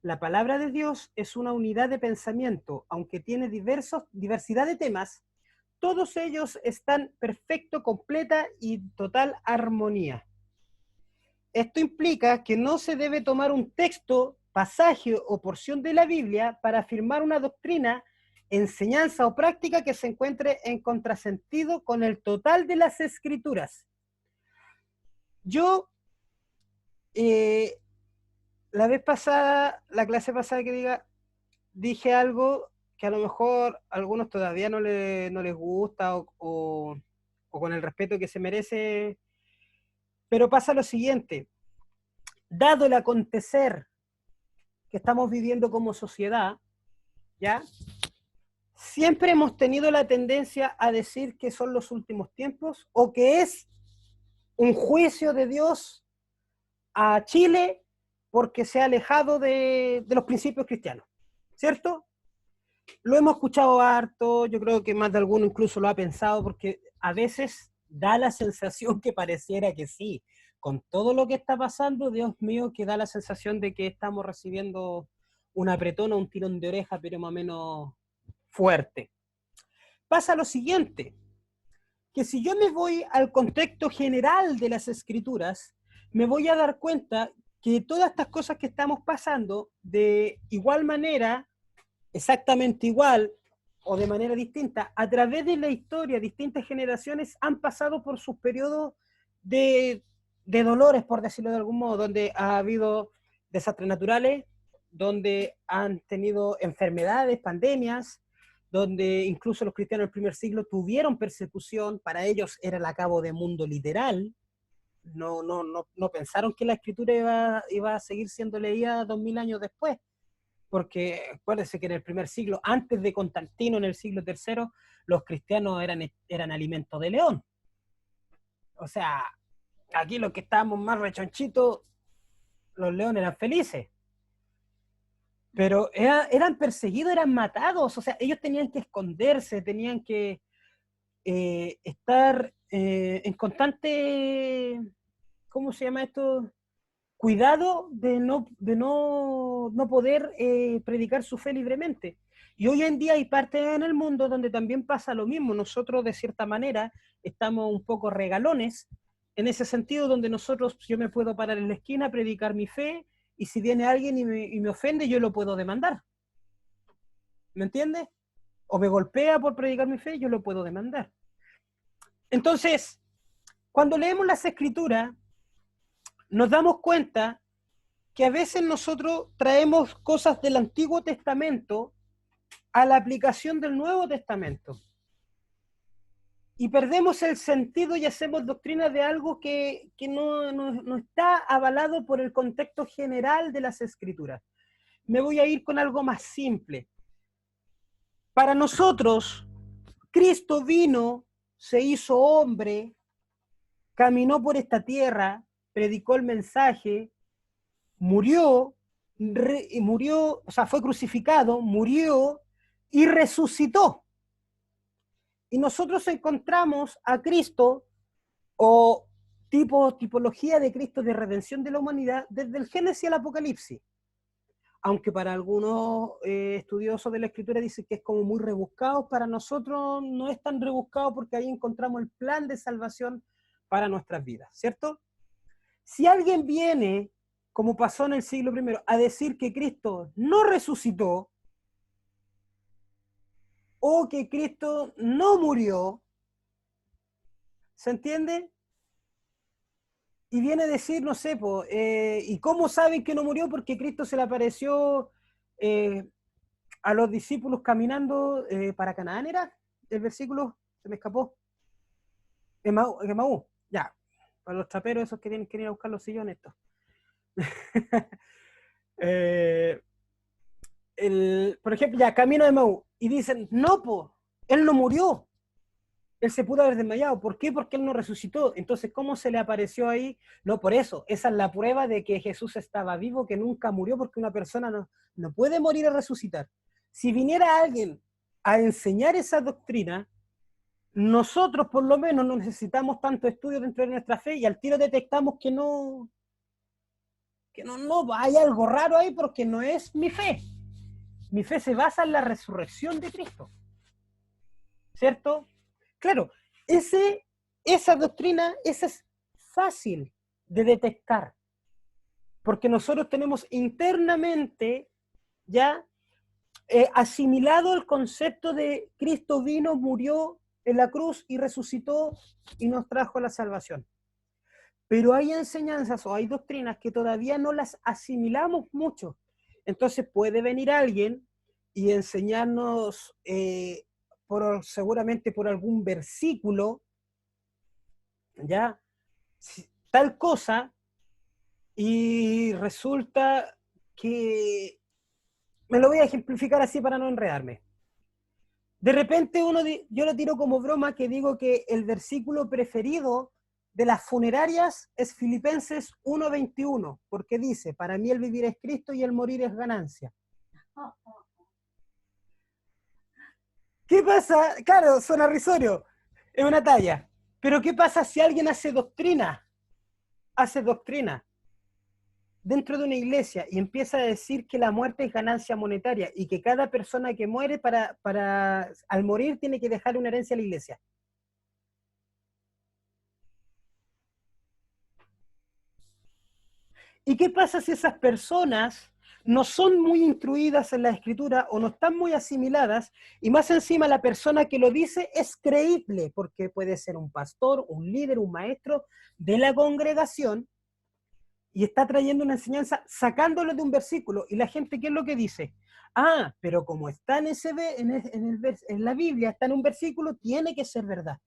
la palabra de Dios es una unidad de pensamiento, aunque tiene diversidad de temas, todos ellos están perfecto, completa y total armonía. Esto implica que no se debe tomar un texto, pasaje o porción de la Biblia para afirmar una doctrina, enseñanza o práctica que se encuentre en contrasentido con el total de las Escrituras. Yo, la vez pasada, la clase pasada dije algo que a lo mejor a algunos todavía no les gusta o con el respeto que se merece, pero pasa lo siguiente. Dado el acontecer que estamos viviendo como sociedad, ¿ya? Siempre hemos tenido la tendencia a decir que son los últimos tiempos o que es un juicio de Dios a Chile porque se ha alejado de los principios cristianos, ¿cierto? Lo hemos escuchado harto, yo creo que más de alguno incluso lo ha pensado, porque a veces da la sensación que pareciera que sí. Con todo lo que está pasando, Dios mío, que da la sensación de que estamos recibiendo un apretón o un tirón de oreja, pero más o menos fuerte. Pasa lo siguiente, que si yo me voy al contexto general de las Escrituras, me voy a dar cuenta que todas estas cosas que estamos pasando, de igual manera, exactamente igual, o de manera distinta, a través de la historia, distintas generaciones han pasado por sus periodos de dolores, por decirlo de algún modo, donde ha habido desastres naturales, donde han tenido enfermedades, pandemias, donde incluso los cristianos del primer siglo tuvieron persecución, para ellos era el acabo de mundo literal, no pensaron que la Escritura iba a seguir siendo leída 2000 años después, porque acuérdense que en el primer siglo, antes de Constantino, en el siglo III, los cristianos eran alimento de león. O sea, aquí los que estábamos más rechonchitos, los leones eran felices. pero eran perseguidos, eran matados, o sea, ellos tenían que esconderse, tenían que estar en constante, ¿cómo se llama esto? Cuidado de no poder predicar su fe libremente. Y hoy en día hay partes en el mundo donde también pasa lo mismo. Nosotros, de cierta manera, estamos un poco regalones, en ese sentido donde yo me puedo parar en la esquina, predicar mi fe, y si viene alguien y me ofende, yo lo puedo demandar. ¿Me entiendes? O me golpea por predicar mi fe, yo lo puedo demandar. Entonces, cuando leemos las Escrituras, nos damos cuenta que a veces nosotros traemos cosas del Antiguo Testamento a la aplicación del Nuevo Testamento. Y perdemos el sentido y hacemos doctrina de algo que no está avalado por el contexto general de las Escrituras. Me voy a ir con algo más simple. Para nosotros, Cristo vino, se hizo hombre, caminó por esta tierra, predicó el mensaje, murió, o sea, fue crucificado, murió y resucitó. Y nosotros encontramos a Cristo, o tipología de Cristo de redención de la humanidad, desde el Génesis al Apocalipsis. Aunque para algunos estudiosos de la Escritura dicen que es como muy rebuscado, para nosotros no es tan rebuscado porque ahí encontramos el plan de salvación para nuestras vidas, ¿cierto? Si alguien viene, como pasó en el siglo I, a decir que Cristo no resucitó, o que Cristo no murió, ¿se entiende? Y viene a decir, no sé, ¿y cómo saben que no murió? Porque Cristo se le apareció a los discípulos caminando para Canaán, ¿era? El versículo, se me escapó. Emaú, ya. Para los traperos esos que tienen que ir a buscar los sillones estos. Por ejemplo, ya, camino de Emaú. Y dicen, no, él no murió. Él se pudo haber desmayado. ¿Por qué? Porque él no resucitó. Entonces, ¿cómo se le apareció ahí? No, por eso. Esa es la prueba de que Jesús estaba vivo, que nunca murió, porque una persona no puede morir y resucitar. Si viniera alguien a enseñar esa doctrina, nosotros por lo menos no necesitamos tanto estudio dentro de nuestra fe y al tiro detectamos que no hay algo raro ahí porque no es mi fe. Mi fe se basa en la resurrección de Cristo. ¿Cierto? Claro, esa doctrina, esa es fácil de detectar, porque nosotros tenemos internamente ya asimilado el concepto de Cristo vino, murió en la cruz y resucitó y nos trajo la salvación. Pero hay enseñanzas o hay doctrinas que todavía no las asimilamos mucho. Entonces puede venir alguien y enseñarnos seguramente por algún versículo, ya, tal cosa, y resulta que, me lo voy a ejemplificar así para no enredarme. De repente yo lo tiro como broma que digo que el versículo preferido de las funerarias es Filipenses 1:21, porque dice, para mí el vivir es Cristo y el morir es ganancia. ¿Qué pasa? Claro, suena risorio, es una talla. Pero ¿qué pasa si alguien hace doctrina dentro de una iglesia y empieza a decir que la muerte es ganancia monetaria y que cada persona que muere al morir tiene que dejar una herencia a la iglesia? ¿Y qué pasa si esas personas no son muy instruidas en la escritura o no están muy asimiladas y más encima la persona que lo dice es creíble porque puede ser un pastor, un líder, un maestro de la congregación y está trayendo una enseñanza sacándolo de un versículo y la gente ¿qué es lo que dice? Ah, pero como está en la Biblia, está en un versículo, tiene que ser verdad.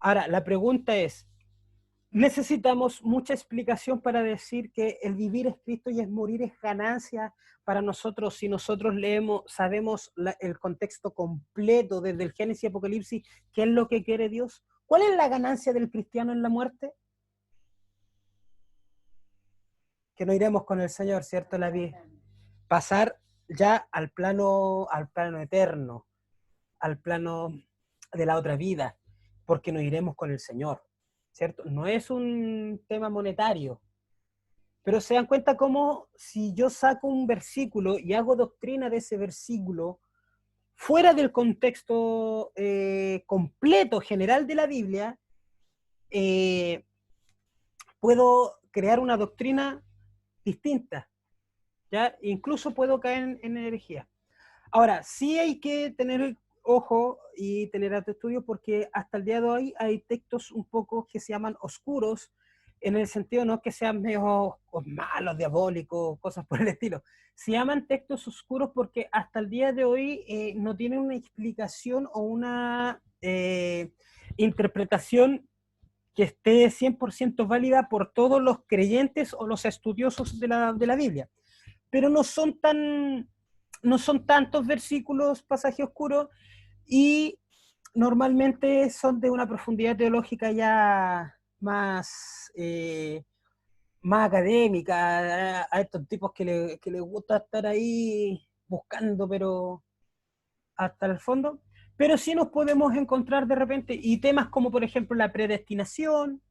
Ahora, la pregunta es, necesitamos mucha explicación para decir que el vivir es Cristo y el morir es ganancia para nosotros si nosotros sabemos el contexto completo desde el Génesis y Apocalipsis, qué es lo que quiere Dios. ¿Cuál es la ganancia del cristiano en la muerte? Que no iremos con el Señor, ¿cierto? pasar ya al plano eterno, al plano de la otra vida, porque nos iremos con el Señor, ¿cierto? No es un tema monetario, pero se dan cuenta cómo si yo saco un versículo y hago doctrina de ese versículo, fuera del contexto completo, general de la Biblia, puedo crear una doctrina distinta, ¿ya? Incluso puedo caer en herejía. Ahora, sí hay que tener ojo y tener alto estudio porque hasta el día de hoy hay textos un poco que se llaman oscuros, en el sentido no que sean medio malos, diabólicos, cosas por el estilo. Se llaman textos oscuros porque hasta el día de hoy no tienen una explicación o una interpretación que esté 100% válida por todos los creyentes o los estudiosos de la Biblia. Pero no son tantos versículos, pasaje oscuro, y normalmente son de una profundidad teológica ya más académica, a estos tipos que les gusta estar ahí buscando, pero hasta el fondo. Pero sí nos podemos encontrar de repente, y temas como por ejemplo la predestinación,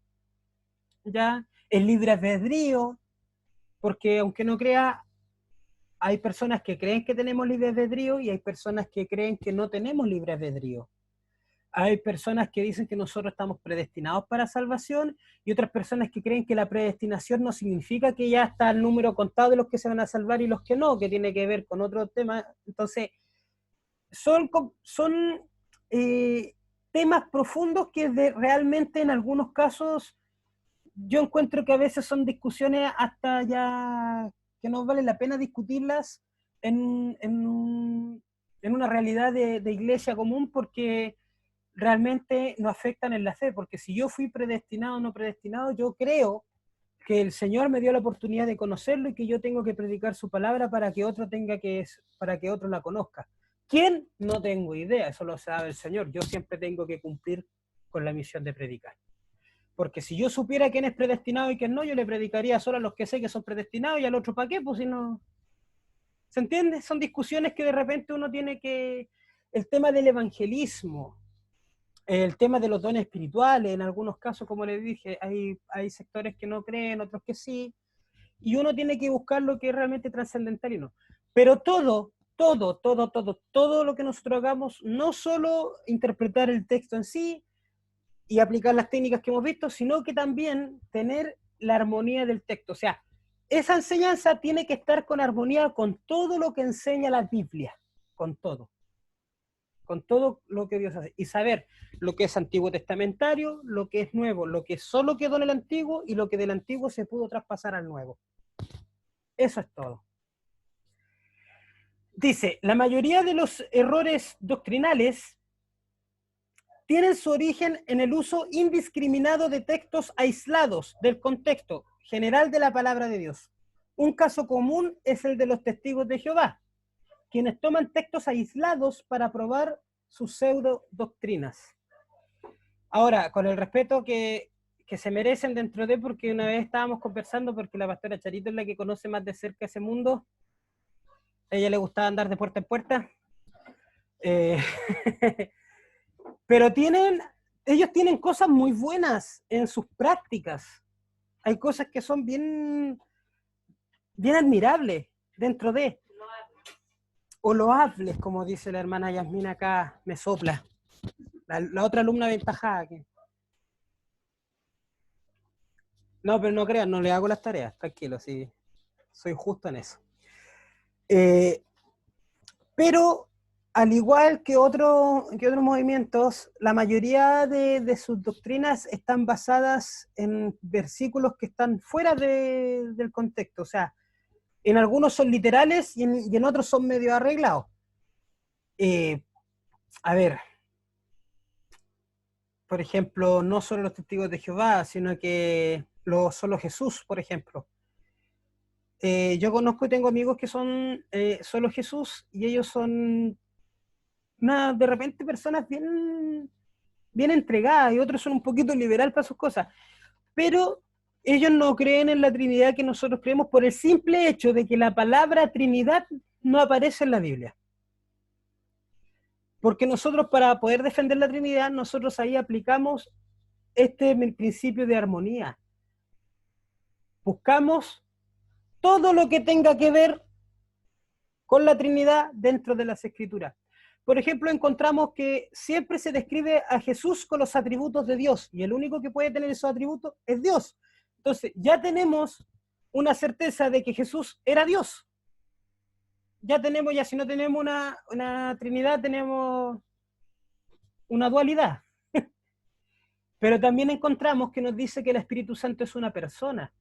ya el libre albedrío, porque aunque no crea, hay personas que creen que tenemos libre albedrío y hay personas que creen que no tenemos libre albedrío. Hay personas que dicen que nosotros estamos predestinados para salvación y otras personas que creen que la predestinación no significa que ya está el número contado de los que se van a salvar y los que no, que tiene que ver con otro tema. Entonces, son temas profundos que realmente en algunos casos yo encuentro que a veces son discusiones hasta ya que no vale la pena discutirlas en una realidad de iglesia común porque realmente no afectan en la fe, porque si yo fui predestinado o no predestinado, yo creo que el Señor me dio la oportunidad de conocerlo y que yo tengo que predicar su palabra para que otro la conozca. ¿Quién? No tengo idea, eso lo sabe el Señor. Yo siempre tengo que cumplir con la misión de predicar. Porque si yo supiera quién es predestinado y quién no, yo le predicaría solo a los que sé que son predestinados y al otro ¿para qué? Pues si no... ¿Se entiende? Son discusiones que de repente uno tiene que... El tema del evangelismo, el tema de los dones espirituales, en algunos casos, como les dije, hay sectores que no creen, otros que sí, y uno tiene que buscar lo que es realmente trascendental y no. Pero todo lo que nosotros hagamos, no solo interpretar el texto en sí y aplicar las técnicas que hemos visto, sino que también tener la armonía del texto. O sea, esa enseñanza tiene que estar con armonía con todo lo que enseña la Biblia, con todo lo que Dios hace, y saber lo que es antiguo testamentario, lo que es nuevo, lo que solo quedó en el antiguo y lo que del antiguo se pudo traspasar al nuevo. Eso es todo. Dice, la mayoría de los errores doctrinales tienen su origen en el uso indiscriminado de textos aislados del contexto general de la palabra de Dios. Un caso común es el de los testigos de Jehová, quienes toman textos aislados para probar sus pseudo doctrinas. Ahora, con el respeto que se merecen dentro de, porque una vez estábamos conversando, porque la pastora Charito es la que conoce más de cerca ese mundo, a ella le gustaba andar de puerta en puerta, pero ellos tienen cosas muy buenas en sus prácticas. Hay cosas que son bien admirables dentro de, o loables, como dice la hermana Yasmina acá, me sopla. La otra alumna aventajada. No, pero no crean, no le hago las tareas, tranquilo, sí, soy justo en eso. Pero, al igual que otros movimientos, la mayoría de sus doctrinas están basadas en versículos que están fuera del contexto. O sea, en algunos son literales y en otros son medio arreglados. A ver, por ejemplo, no solo los testigos de Jehová, sino que solo Jesús, por ejemplo. Yo conozco y tengo amigos que son solo Jesús y ellos son de repente personas bien entregadas y otros son un poquito liberal para sus cosas. Pero ellos no creen en la Trinidad que nosotros creemos por el simple hecho de que la palabra Trinidad no aparece en la Biblia. Porque nosotros, para poder defender la Trinidad, nosotros ahí aplicamos este principio de armonía. Buscamos todo lo que tenga que ver con la Trinidad dentro de las Escrituras. Por ejemplo, encontramos que siempre se describe a Jesús con los atributos de Dios, y el único que puede tener esos atributos es Dios. Entonces, ya tenemos una certeza de que Jesús era Dios. Ya si no tenemos una Trinidad, tenemos una dualidad. Pero también encontramos que nos dice que el Espíritu Santo es una persona,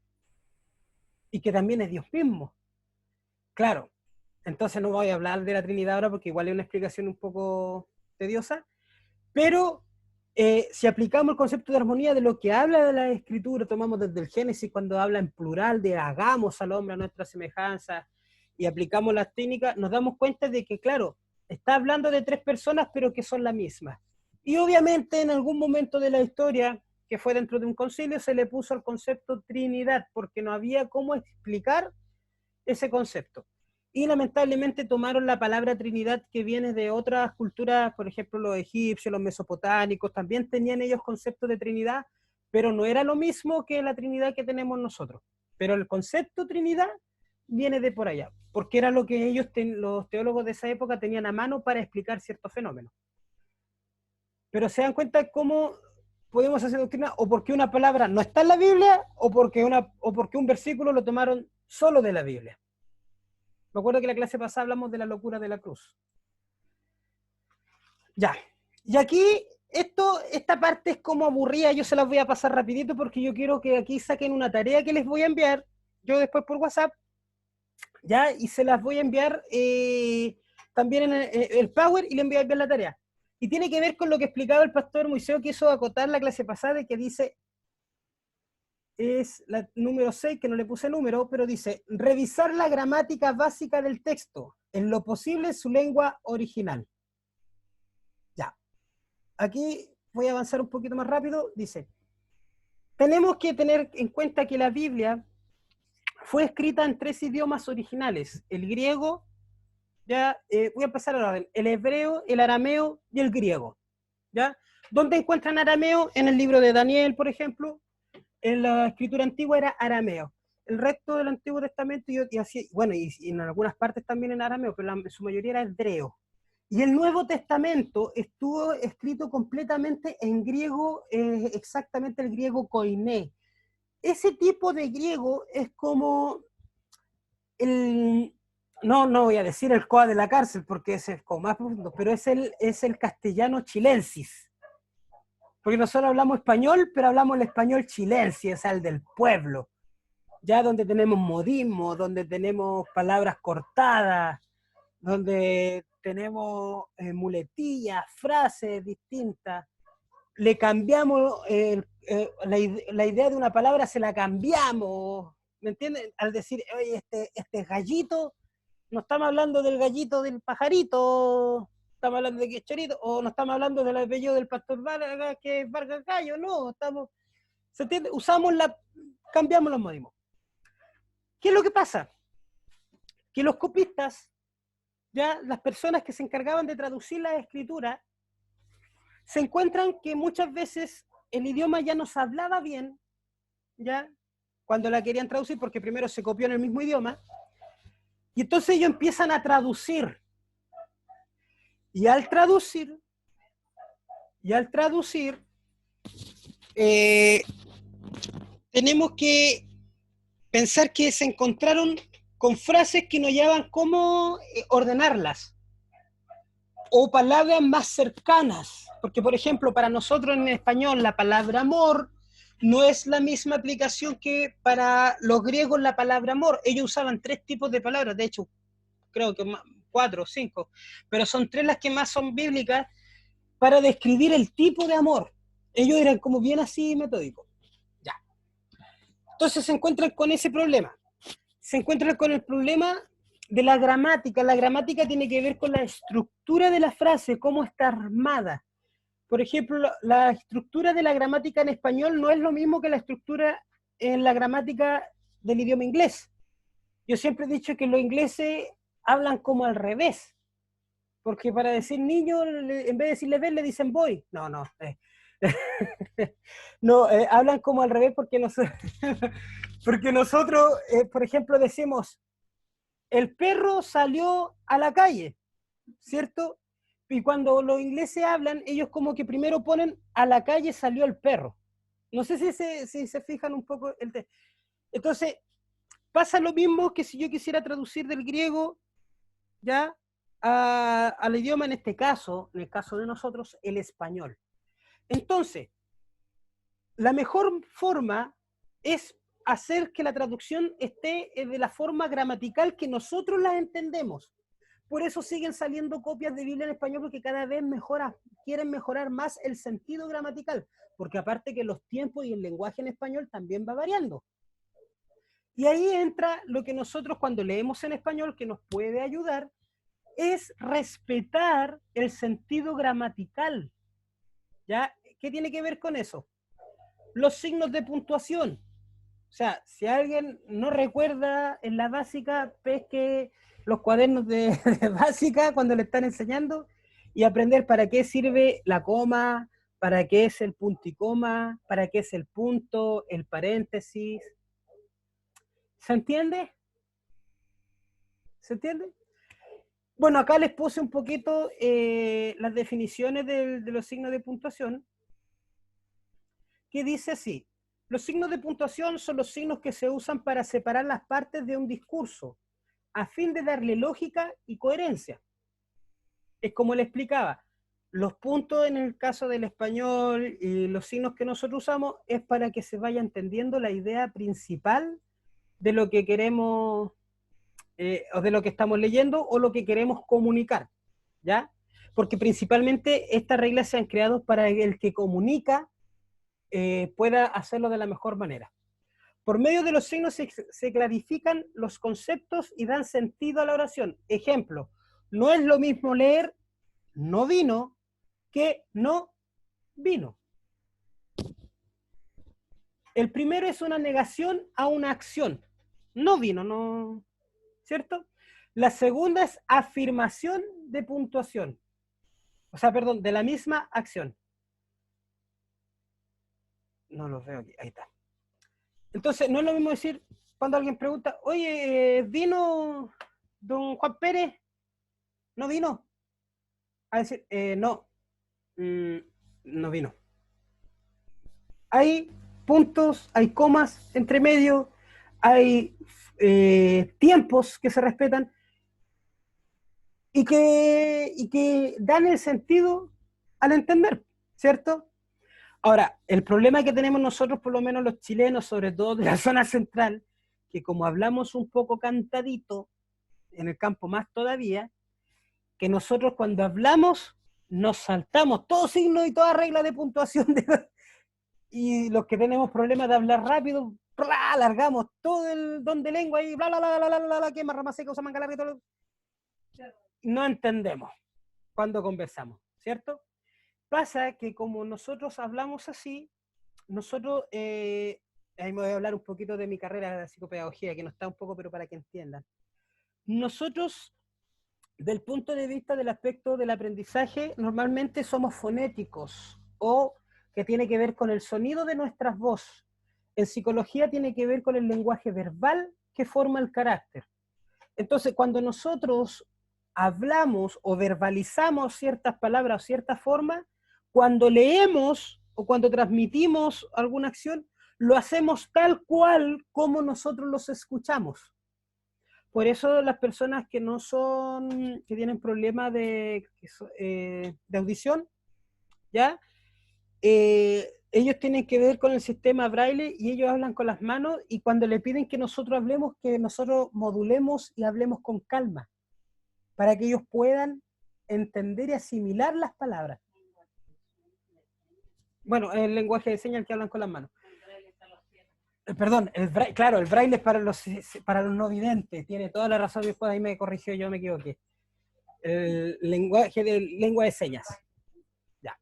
y que también es Dios mismo. Claro, entonces no voy a hablar de la Trinidad ahora porque igual es una explicación un poco tediosa, pero si aplicamos el concepto de armonía de lo que habla de la Escritura, tomamos desde el Génesis cuando habla en plural de hagamos al hombre a nuestra semejanza, y aplicamos las técnicas, nos damos cuenta de que, claro, está hablando de tres personas, pero que son la misma. Y obviamente en algún momento de la historia, que fue dentro de un concilio, se le puso el concepto Trinidad, porque no había cómo explicar ese concepto. Y lamentablemente tomaron la palabra Trinidad que viene de otras culturas, por ejemplo los egipcios, los mesopotámicos, también tenían ellos conceptos de Trinidad, pero no era lo mismo que la Trinidad que tenemos nosotros. Pero el concepto Trinidad viene de por allá, porque era lo que ellos, los teólogos de esa época, tenían a mano para explicar ciertos fenómenos. Pero se dan cuenta cómo podemos hacer doctrina, o porque una palabra no está en la Biblia, o porque un versículo lo tomaron solo de la Biblia. Me acuerdo que en la clase pasada hablamos de la locura de la cruz. Ya. Y aquí, esta parte es como aburrida, yo se las voy a pasar rapidito porque yo quiero que aquí saquen una tarea que les voy a enviar, yo después por WhatsApp, ya, y se las voy a enviar también en el Power, y les voy a enviar la tarea. Y tiene que ver con lo que explicaba el pastor Moisés, que hizo acotar la clase pasada, que dice, es la número 6, que no le puse número, pero dice, revisar la gramática básica del texto, en lo posible su lengua original. Ya. Aquí voy a avanzar un poquito más rápido. Dice, tenemos que tener en cuenta que la Biblia fue escrita en 3 idiomas originales, el griego, ya, voy a pasar ahora, el hebreo, el arameo y el griego. ¿Ya? ¿Dónde encuentran arameo? En el libro de Daniel, por ejemplo. En la escritura antigua era arameo. El resto del Antiguo Testamento, y así, bueno, y en algunas partes también en arameo, pero en su mayoría era hebreo. Y el Nuevo Testamento estuvo escrito completamente en griego, exactamente el griego koiné. Ese tipo de griego es como no voy a decir el coa de la cárcel, porque ese es como más profundo, pero es el castellano chilensis. Porque nosotros hablamos español, pero hablamos el español chilensis, o sea, el del pueblo. Ya donde tenemos modismo, donde tenemos palabras cortadas, donde tenemos muletillas, frases distintas. Le cambiamos, la idea de una palabra se la cambiamos, ¿me entienden? Al decir, oye, este gallito, no estamos hablando del gallito del pajarito, estamos hablando de Quechorito, o no estamos hablando del apellido del pastor Vargas, que es Vargas Gallo, no, ¿se entiende? Cambiamos los modismos. ¿Qué es lo que pasa? Que los copistas, ya las personas que se encargaban de traducir la escritura, se encuentran que muchas veces el idioma ya no se hablaba bien, ya, cuando la querían traducir, porque primero se copió en el mismo idioma, y entonces ellos empiezan a traducir. Y al traducir, tenemos que pensar que se encontraron con frases que no hallaban cómo ordenarlas, o palabras más cercanas, porque por ejemplo para nosotros en español la palabra amor no es la misma aplicación que para los griegos la palabra amor. Ellos usaban 3 tipos de palabras, de hecho creo que 4 o 5, pero son 3 las que más son bíblicas para describir el tipo de amor. Ellos eran como bien así metódicos. Ya. Entonces se encuentran con ese problema. Se encuentran con el problema de la gramática. La gramática tiene que ver con la estructura de la frase, cómo está armada. Por ejemplo, la estructura de la gramática en español no es lo mismo que la estructura en la gramática del idioma inglés. Yo siempre he dicho que los ingleses hablan como al revés, porque para decir niño, en vez de decirle bebé, le dicen boy. No, no. No, hablan como al revés porque, porque nosotros, por ejemplo, decimos, el perro salió a la calle, ¿cierto? Y cuando los ingleses hablan, ellos como que primero ponen a la calle salió el perro. No sé si se fijan un poco. Entonces, pasa lo mismo que si yo quisiera traducir del griego, ¿ya? Al idioma, en este caso, en el caso de nosotros, el español. Entonces, la mejor forma es hacer que la traducción esté de la forma gramatical que nosotros la entendemos. Por eso siguen saliendo copias de Biblia en español, porque cada vez quieren mejorar más el sentido gramatical, porque aparte que los tiempos y el lenguaje en español también va variando. Y ahí entra lo que nosotros cuando leemos en español, que nos puede ayudar, es respetar el sentido gramatical. ¿Ya? ¿Qué tiene que ver con eso? Los signos de puntuación. O sea, si alguien no recuerda en la básica, pesque los cuadernos de básica cuando le están enseñando y aprender para qué sirve la coma, para qué es el punto y coma, para qué es el punto, el paréntesis. ¿Se entiende? ¿Se entiende? Bueno, acá les puse un poquito las definiciones de los signos de puntuación, que dice así: los signos de puntuación son los signos que se usan para separar las partes de un discurso, a fin de darle lógica y coherencia. Es como le explicaba, los puntos en el caso del español y los signos que nosotros usamos es para que se vaya entendiendo la idea principal de lo que queremos, o de lo que estamos leyendo o lo que queremos comunicar, ¿ya? Porque principalmente estas reglas se han creado para que el que comunica pueda hacerlo de la mejor manera. Por medio de los signos se clarifican los conceptos y dan sentido a la oración. Ejemplo, no es lo mismo leer no vino que no vino. El primero es una negación a una acción. No vino, no, ¿cierto? La segunda es afirmación de puntuación. O sea, perdón, de la misma acción. No lo veo aquí, ahí está. Entonces, no es lo mismo decir cuando alguien pregunta, oye, ¿vino don Juan Pérez? ¿No vino? A decir, no, no vino. Hay puntos, hay comas entre medio, hay tiempos que se respetan y que dan el sentido al entender, ¿cierto? Ahora, el problema que tenemos nosotros, por lo menos los chilenos, sobre todo de la zona central, que como hablamos un poco cantadito, en el campo más todavía, que nosotros cuando hablamos nos saltamos todo signo y toda regla de puntuación y los que tenemos problemas de hablar rápido, ¡plá!, alargamos todo el don de lengua y bla, bla, bla, bla, bla, bla, bla, que más seca, usa manga larga y todo. No entendemos cuando conversamos, ¿cierto? Pasa que como nosotros hablamos así, nosotros, ahí me voy a hablar un poquito de mi carrera de psicopedagogía, que no está un poco, pero para que entiendan. Nosotros, del punto de vista del aspecto del aprendizaje, normalmente somos fonéticos, o que tiene que ver con el sonido de nuestras voces. En psicología tiene que ver con el lenguaje verbal que forma el carácter. Entonces, cuando nosotros hablamos o verbalizamos ciertas palabras o cierta forma, cuando leemos o cuando transmitimos alguna acción, lo hacemos tal cual como nosotros los escuchamos. Por eso las personas que no son, que tienen problemas de audición, ¿ya? Ellos tienen que ver con el sistema braille y ellos hablan con las manos, y cuando le piden que nosotros hablemos, que nosotros modulemos y hablemos con calma, para que ellos puedan entender y asimilar las palabras. Bueno, el lenguaje de señas que hablan con las manos. Perdón, claro, el braille es para los no videntes, tiene toda la razón, después ahí me corrigió, yo me equivoqué. El lenguaje de lengua de señas. Ya.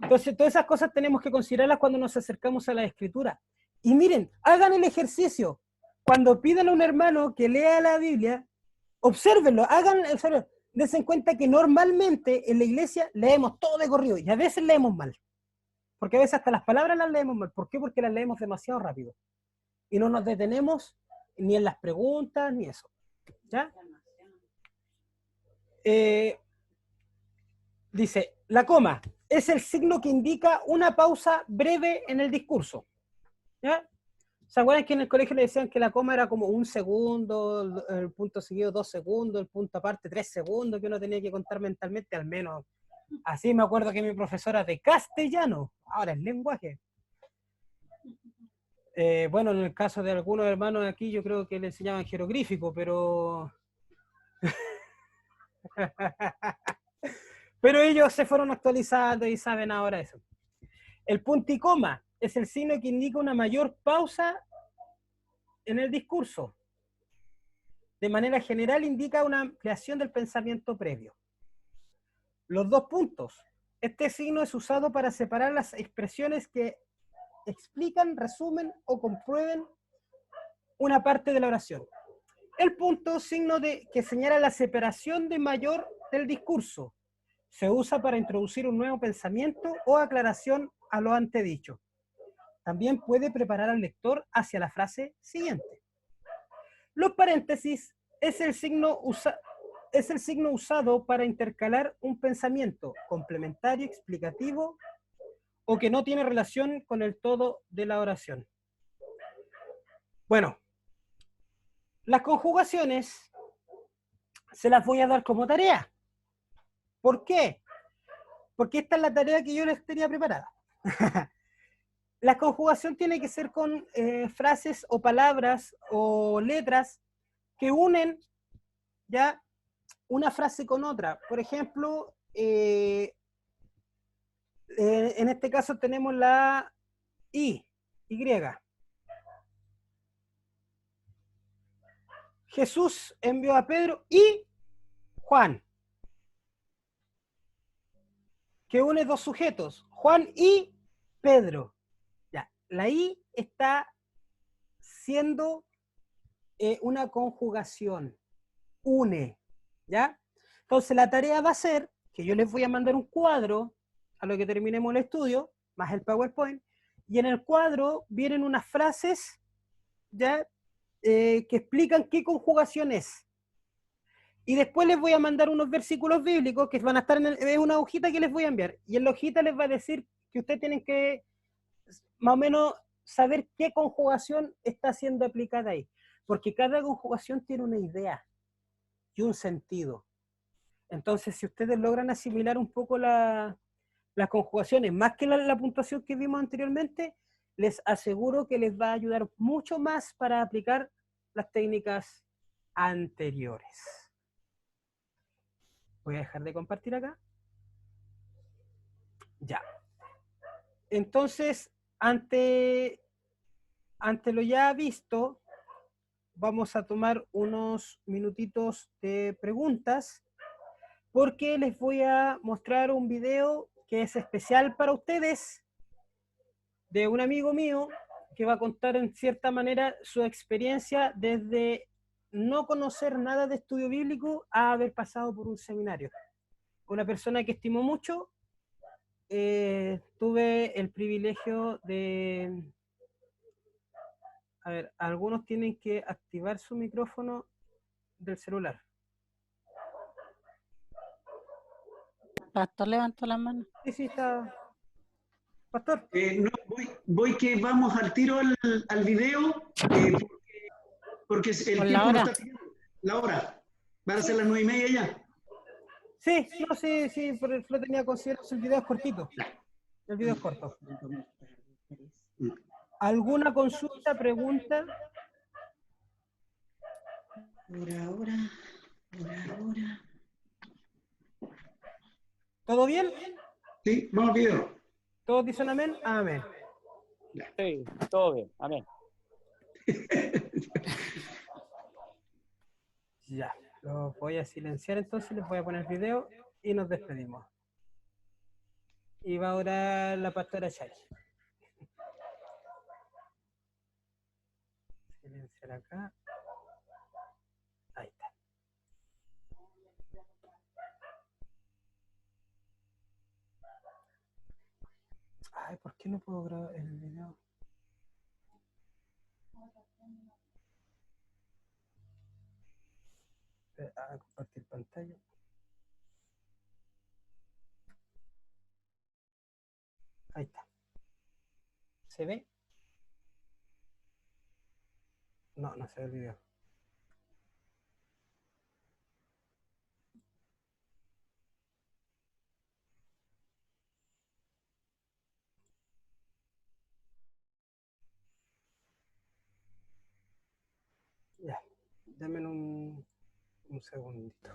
Entonces, todas esas cosas tenemos que considerarlas cuando nos acercamos a la escritura. Y miren, hagan el ejercicio. Cuando pidan a un hermano que lea la Biblia, obsérvenlo, dense en cuenta que normalmente en la iglesia leemos todo de corrido y a veces leemos mal. Porque a veces hasta las palabras las leemos mal. ¿Por qué? Porque las leemos demasiado rápido. Y no nos detenemos ni en las preguntas, ni eso. ¿Ya? Dice, la coma es el signo que indica una pausa breve en el discurso. ¿Ya? ¿Se acuerdan que en el colegio le decían que la coma era como 1 segundo, el punto seguido 2 segundos, el punto aparte 3 segundos, que uno tenía que contar mentalmente al menos? Así me acuerdo que mi profesora de castellano, ahora es lenguaje. Bueno, en el caso de algunos hermanos aquí yo creo que le enseñaban jeroglífico, pero... pero ellos se fueron actualizando y saben ahora eso. El punto y coma es el signo que indica una mayor pausa en el discurso. De manera general indica una ampliación del pensamiento previo. Los 2 puntos. Este signo es usado para separar las expresiones que explican, resumen o comprueben una parte de la oración. El punto, signo que señala la separación de mayor del discurso. Se usa para introducir un nuevo pensamiento o aclaración a lo antedicho. También puede preparar al lector hacia la frase siguiente. Los paréntesis es el signo usado para intercalar un pensamiento complementario, explicativo o que no tiene relación con el todo de la oración. Bueno, las conjugaciones se las voy a dar como tarea. ¿Por qué? Porque esta es la tarea que yo les tenía preparada. La conjugación tiene que ser con frases o palabras o letras que unen ya una frase con otra. Por ejemplo, en este caso tenemos la Y. Jesús envió a Pedro y Juan, que une 2 sujetos, Juan y Pedro. Ya, la I está siendo una conjugación, une, ¿ya? Entonces la tarea va a ser que yo les voy a mandar un cuadro a lo que terminemos el estudio, más el PowerPoint, y en el cuadro vienen unas frases, ¿ya? Que explican qué conjugación es. Y después les voy a mandar unos versículos bíblicos que van a estar en una hojita que les voy a enviar. Y en la hojita les va a decir que ustedes tienen que más o menos saber qué conjugación está siendo aplicada ahí. Porque cada conjugación tiene una idea y un sentido. Entonces, si ustedes logran asimilar un poco las conjugaciones, más que la puntuación que vimos anteriormente, les aseguro que les va a ayudar mucho más para aplicar las técnicas anteriores. Voy a dejar de compartir acá. Ya. Entonces, ante lo ya visto, vamos a tomar unos minutitos de preguntas, porque les voy a mostrar un video que es especial para ustedes, de un amigo mío, que va a contar en cierta manera su experiencia desde no conocer nada de estudio bíblico a haber pasado por un seminario. Una persona que estimo mucho. Tuve el privilegio de... A ver, algunos tienen que activar su micrófono del celular. Pastor levantó la mano. Sí, sí, está... Pastor. No, voy que vamos al tiro al video, porque el tiempo no está pidiendo. La hora. ¿Van a ser las 9:30 ya? Sí, no, sí, pero lo tenía considerado, el video es cortito. El video es corto. ¿Alguna consulta, pregunta? Por ahora. ¿Todo bien? Sí, vamos al video. ¿Todos dicen amén? Amén. Sí, todo bien, amén. Ya, los voy a silenciar entonces, les voy a poner video y nos despedimos. Y va a orar la pastora Chay. hacer acá. Ahí está. Ay, ¿por qué no puedo grabar el video? Compartir pantalla. Ahí está. ¿Se ve? No, no se ve el video. Ya, denme un segundito.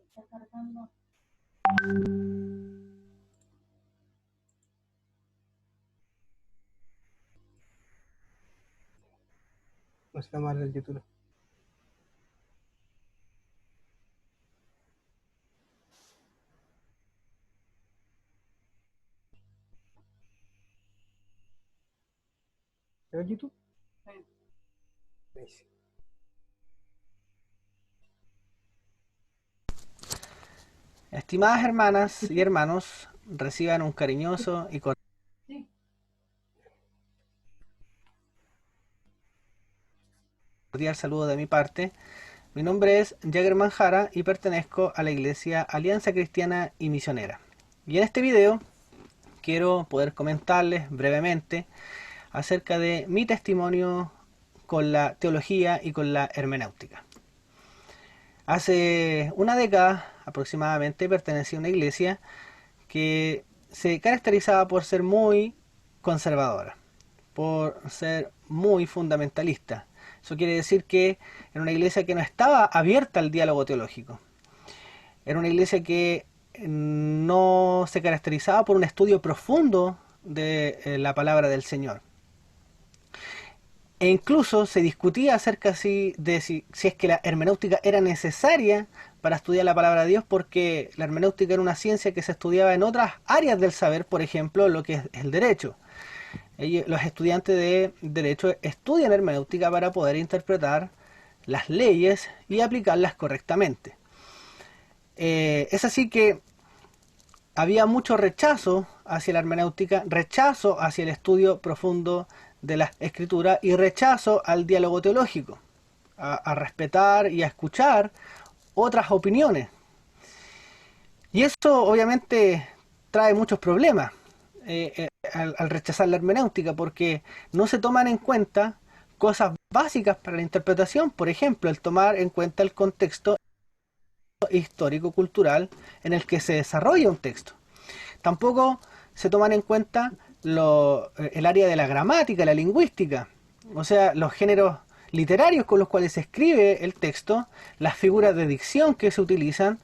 Está cargando. No se llama el título. ¿Se ve el YouTube? Sí. Estimadas hermanas y hermanos, reciban un cariñoso y cordial saludo de mi parte. Mi nombre es Jagger Manjara y pertenezco a la Iglesia Alianza Cristiana y Misionera. Y en este video quiero poder comentarles brevemente acerca de mi testimonio con la teología y con la hermenéutica. Hace una década aproximadamente pertenecí a una iglesia que se caracterizaba por ser muy conservadora, por ser muy fundamentalista. Eso quiere decir que era una iglesia que no estaba abierta al diálogo teológico. Era una iglesia que no se caracterizaba por un estudio profundo de la palabra del Señor. E incluso se discutía acerca de si es que la hermenéutica era necesaria para estudiar la palabra de Dios, porque la hermenéutica era una ciencia que se estudiaba en otras áreas del saber, por ejemplo, lo que es el derecho. Los estudiantes de derecho estudian hermenéutica para poder interpretar las leyes y aplicarlas correctamente. Es así que había mucho rechazo hacia la hermenéutica, rechazo hacia el estudio profundo de la escritura y rechazo al diálogo teológico, a respetar y a escuchar otras opiniones. Y eso obviamente trae muchos problemas al rechazar la hermenéutica, porque no se toman en cuenta cosas básicas para la interpretación. Por ejemplo, el tomar en cuenta el contexto histórico-cultural en el que se desarrolla un texto. Tampoco se toman en cuenta el área de la gramática, la lingüística, o sea, los géneros literarios con los cuales se escribe el texto, las figuras de dicción que se utilizan.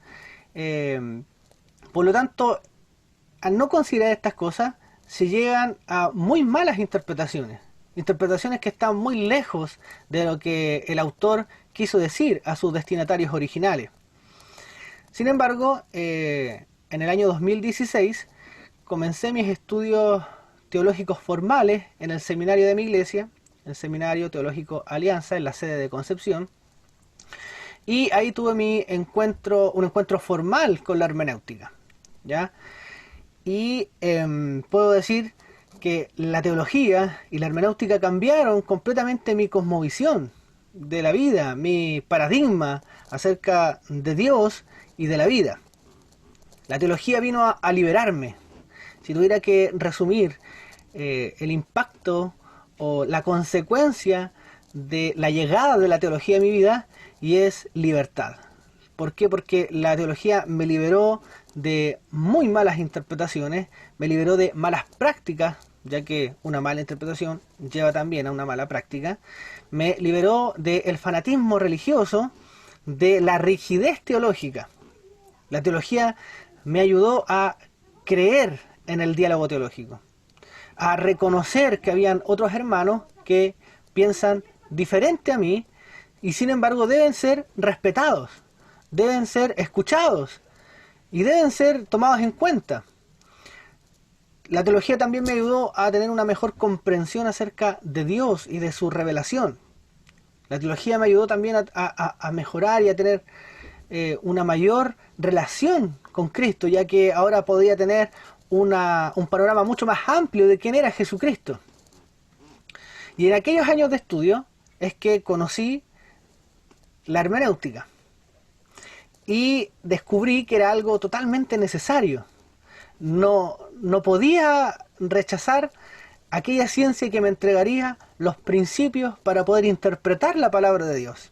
Por lo tanto, al no considerar estas cosas, se llegan a muy malas interpretaciones que están muy lejos de lo que el autor quiso decir a sus destinatarios originales. Sin embargo, en el año 2016 comencé mis estudios teológicos formales en el seminario de mi iglesia, el Seminario Teológico Alianza, en la sede de Concepción, y ahí tuve un encuentro formal con la hermenéutica, ¿ya? Y puedo decir que la teología y la hermenéutica cambiaron completamente mi cosmovisión de la vida, mi paradigma acerca de Dios y de la vida. La teología vino a liberarme. Si tuviera que resumir el impacto o la consecuencia de la llegada de la teología a mi vida, y es libertad. ¿Por qué? Porque la teología me liberó de muy malas interpretaciones, me liberó de malas prácticas, ya que una mala interpretación lleva también a una mala práctica, me liberó del fanatismo religioso, de la rigidez teológica. La teología me ayudó a creer en el diálogo teológico, a reconocer que habían otros hermanos que piensan diferente a mí y sin embargo deben ser respetados, deben ser escuchados y deben ser tomados en cuenta. La teología también me ayudó a tener una mejor comprensión acerca de Dios y de su revelación. La teología me ayudó también a mejorar y a tener una mayor relación con Cristo, ya que ahora podía tener un panorama mucho más amplio de quién era Jesucristo. Y en aquellos años de estudio es que conocí la hermenéutica y descubrí que era algo totalmente necesario. No podía rechazar aquella ciencia que me entregaría los principios para poder interpretar la palabra de Dios.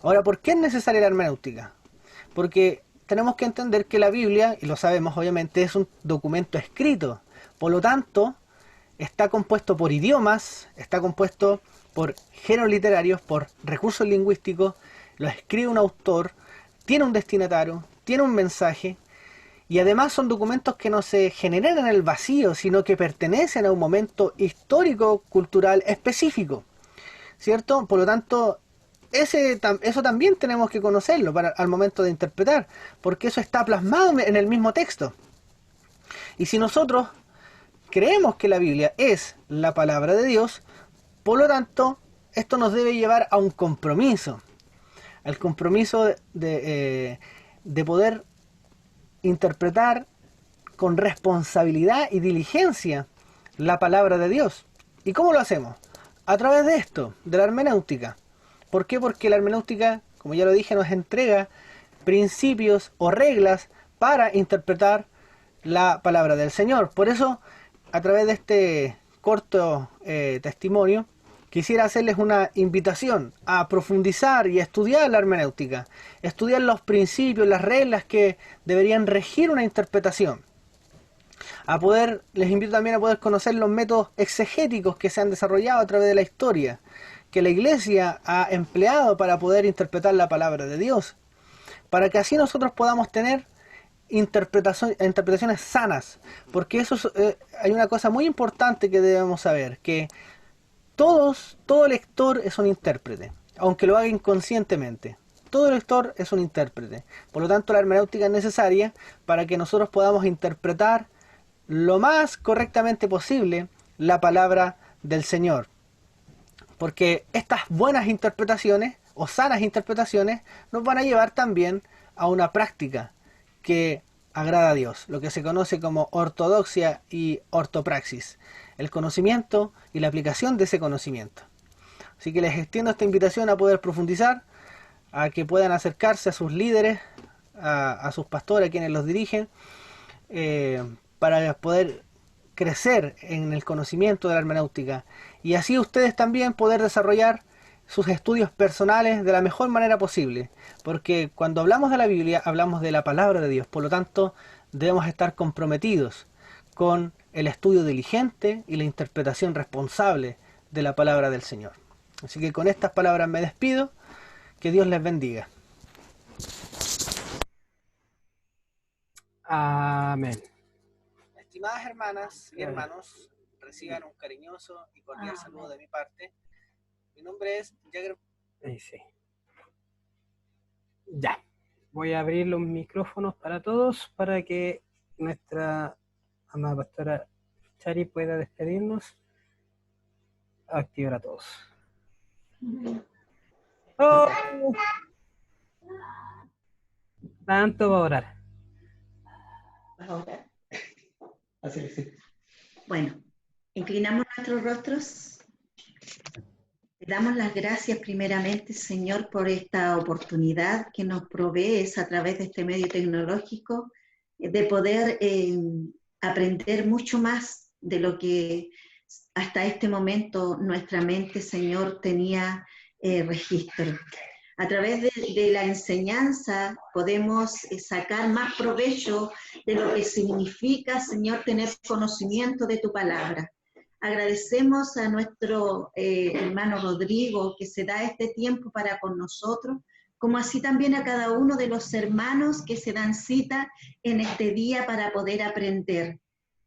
Ahora, ¿por qué es necesaria la hermenéutica? Porque tenemos que entender que la Biblia, y lo sabemos obviamente, es un documento escrito. Por lo tanto, está compuesto por idiomas, está compuesto por géneros literarios, por recursos lingüísticos, lo escribe un autor, tiene un destinatario, tiene un mensaje, y además son documentos que no se generan en el vacío, sino que pertenecen a un momento histórico, cultural específico, ¿cierto? Por lo tanto, eso también tenemos que conocerlo al momento de interpretar, porque eso está plasmado en el mismo texto. Y si nosotros creemos que la Biblia es la palabra de Dios, por lo tanto, esto nos debe llevar a un compromiso, al compromiso de poder interpretar con responsabilidad y diligencia la palabra de Dios. ¿Y cómo lo hacemos? A través de esto, de la hermenéutica. ¿Por qué? Porque la hermenéutica, como ya lo dije, nos entrega principios o reglas para interpretar la palabra del Señor. Por eso, a través de este corto testimonio, quisiera hacerles una invitación a profundizar y a estudiar la hermenéutica, estudiar los principios, las reglas que deberían regir una interpretación. Les invito también a poder conocer los métodos exegéticos que se han desarrollado a través de la historia, que la Iglesia ha empleado para poder interpretar la palabra de Dios, para que así nosotros podamos tener interpretaciones sanas, porque hay una cosa muy importante que debemos saber, que todo lector es un intérprete, aunque lo haga inconscientemente. Todo lector es un intérprete. Por lo tanto, la hermenéutica es necesaria para que nosotros podamos interpretar lo más correctamente posible la palabra del Señor. Porque estas buenas interpretaciones o sanas interpretaciones nos van a llevar también a una práctica que agrada a Dios, lo que se conoce como ortodoxia y ortopraxis, el conocimiento y la aplicación de ese conocimiento. Así que les extiendo esta invitación a poder profundizar, a que puedan acercarse a sus líderes, a sus pastores, a quienes los dirigen, para poder crecer en el conocimiento de la hermenéutica y así ustedes también poder desarrollar sus estudios personales de la mejor manera posible, porque cuando hablamos de la Biblia hablamos de la palabra de Dios, por lo tanto debemos estar comprometidos con el estudio diligente y la interpretación responsable de la palabra del Señor. Así que con estas palabras me despido, que Dios les bendiga. Amén. Estimadas hermanas y hermanos, reciban un cariñoso y cordial saludo de mi parte. Mi nombre es Jagger. Sí. Ya. Voy a abrir los micrófonos para todos para que nuestra amada pastora Chari pueda despedirnos. Activar a todos. ¡Oh! Tanto va a orar. ¿Vas a orar? Bueno, inclinamos nuestros rostros. Le damos las gracias primeramente, Señor, por esta oportunidad que nos provees a través de este medio tecnológico de poder aprender mucho más de lo que hasta este momento nuestra mente, Señor, tenía registro. A través de la enseñanza podemos sacar más provecho de lo que significa, Señor, tener conocimiento de tu palabra. Agradecemos a nuestro hermano Rodrigo que se da este tiempo para con nosotros, como así también a cada uno de los hermanos que se dan cita en este día para poder aprender,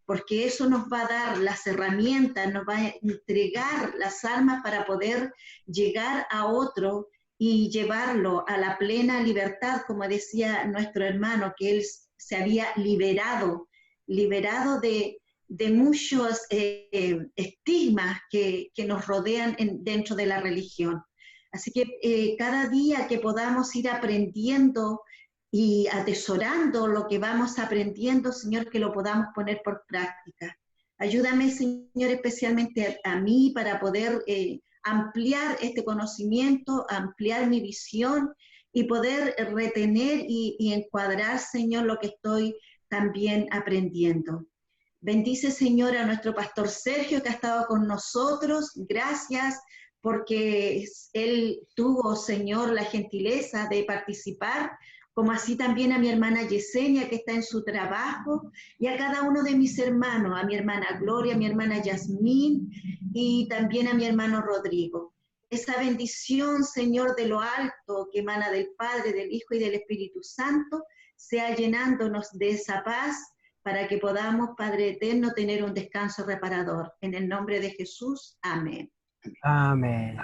porque eso nos va a dar las herramientas, nos va a entregar las armas para poder llegar a otro y llevarlo a la plena libertad, como decía nuestro hermano, que él se había liberado liberado de muchos estigmas que nos rodean dentro de la religión. Así que cada día que podamos ir aprendiendo y atesorando lo que vamos aprendiendo, Señor, que lo podamos poner por práctica. Ayúdame, Señor, especialmente a mí para poder ampliar este conocimiento, ampliar mi visión y poder retener y encuadrar, Señor, lo que estoy también aprendiendo. Bendice, Señor, a nuestro pastor Sergio que ha estado con nosotros. Gracias porque él tuvo, Señor, la gentileza de participar, como así también a mi hermana Yesenia que está en su trabajo, y a cada uno de mis hermanos, a mi hermana Gloria, a mi hermana Yasmín y también a mi hermano Rodrigo. Esa bendición, Señor, de lo alto que emana del Padre, del Hijo y del Espíritu Santo, sea llenándonos de esa paz para que podamos, Padre eterno, tener un descanso reparador. En el nombre de Jesús, amén. Amén.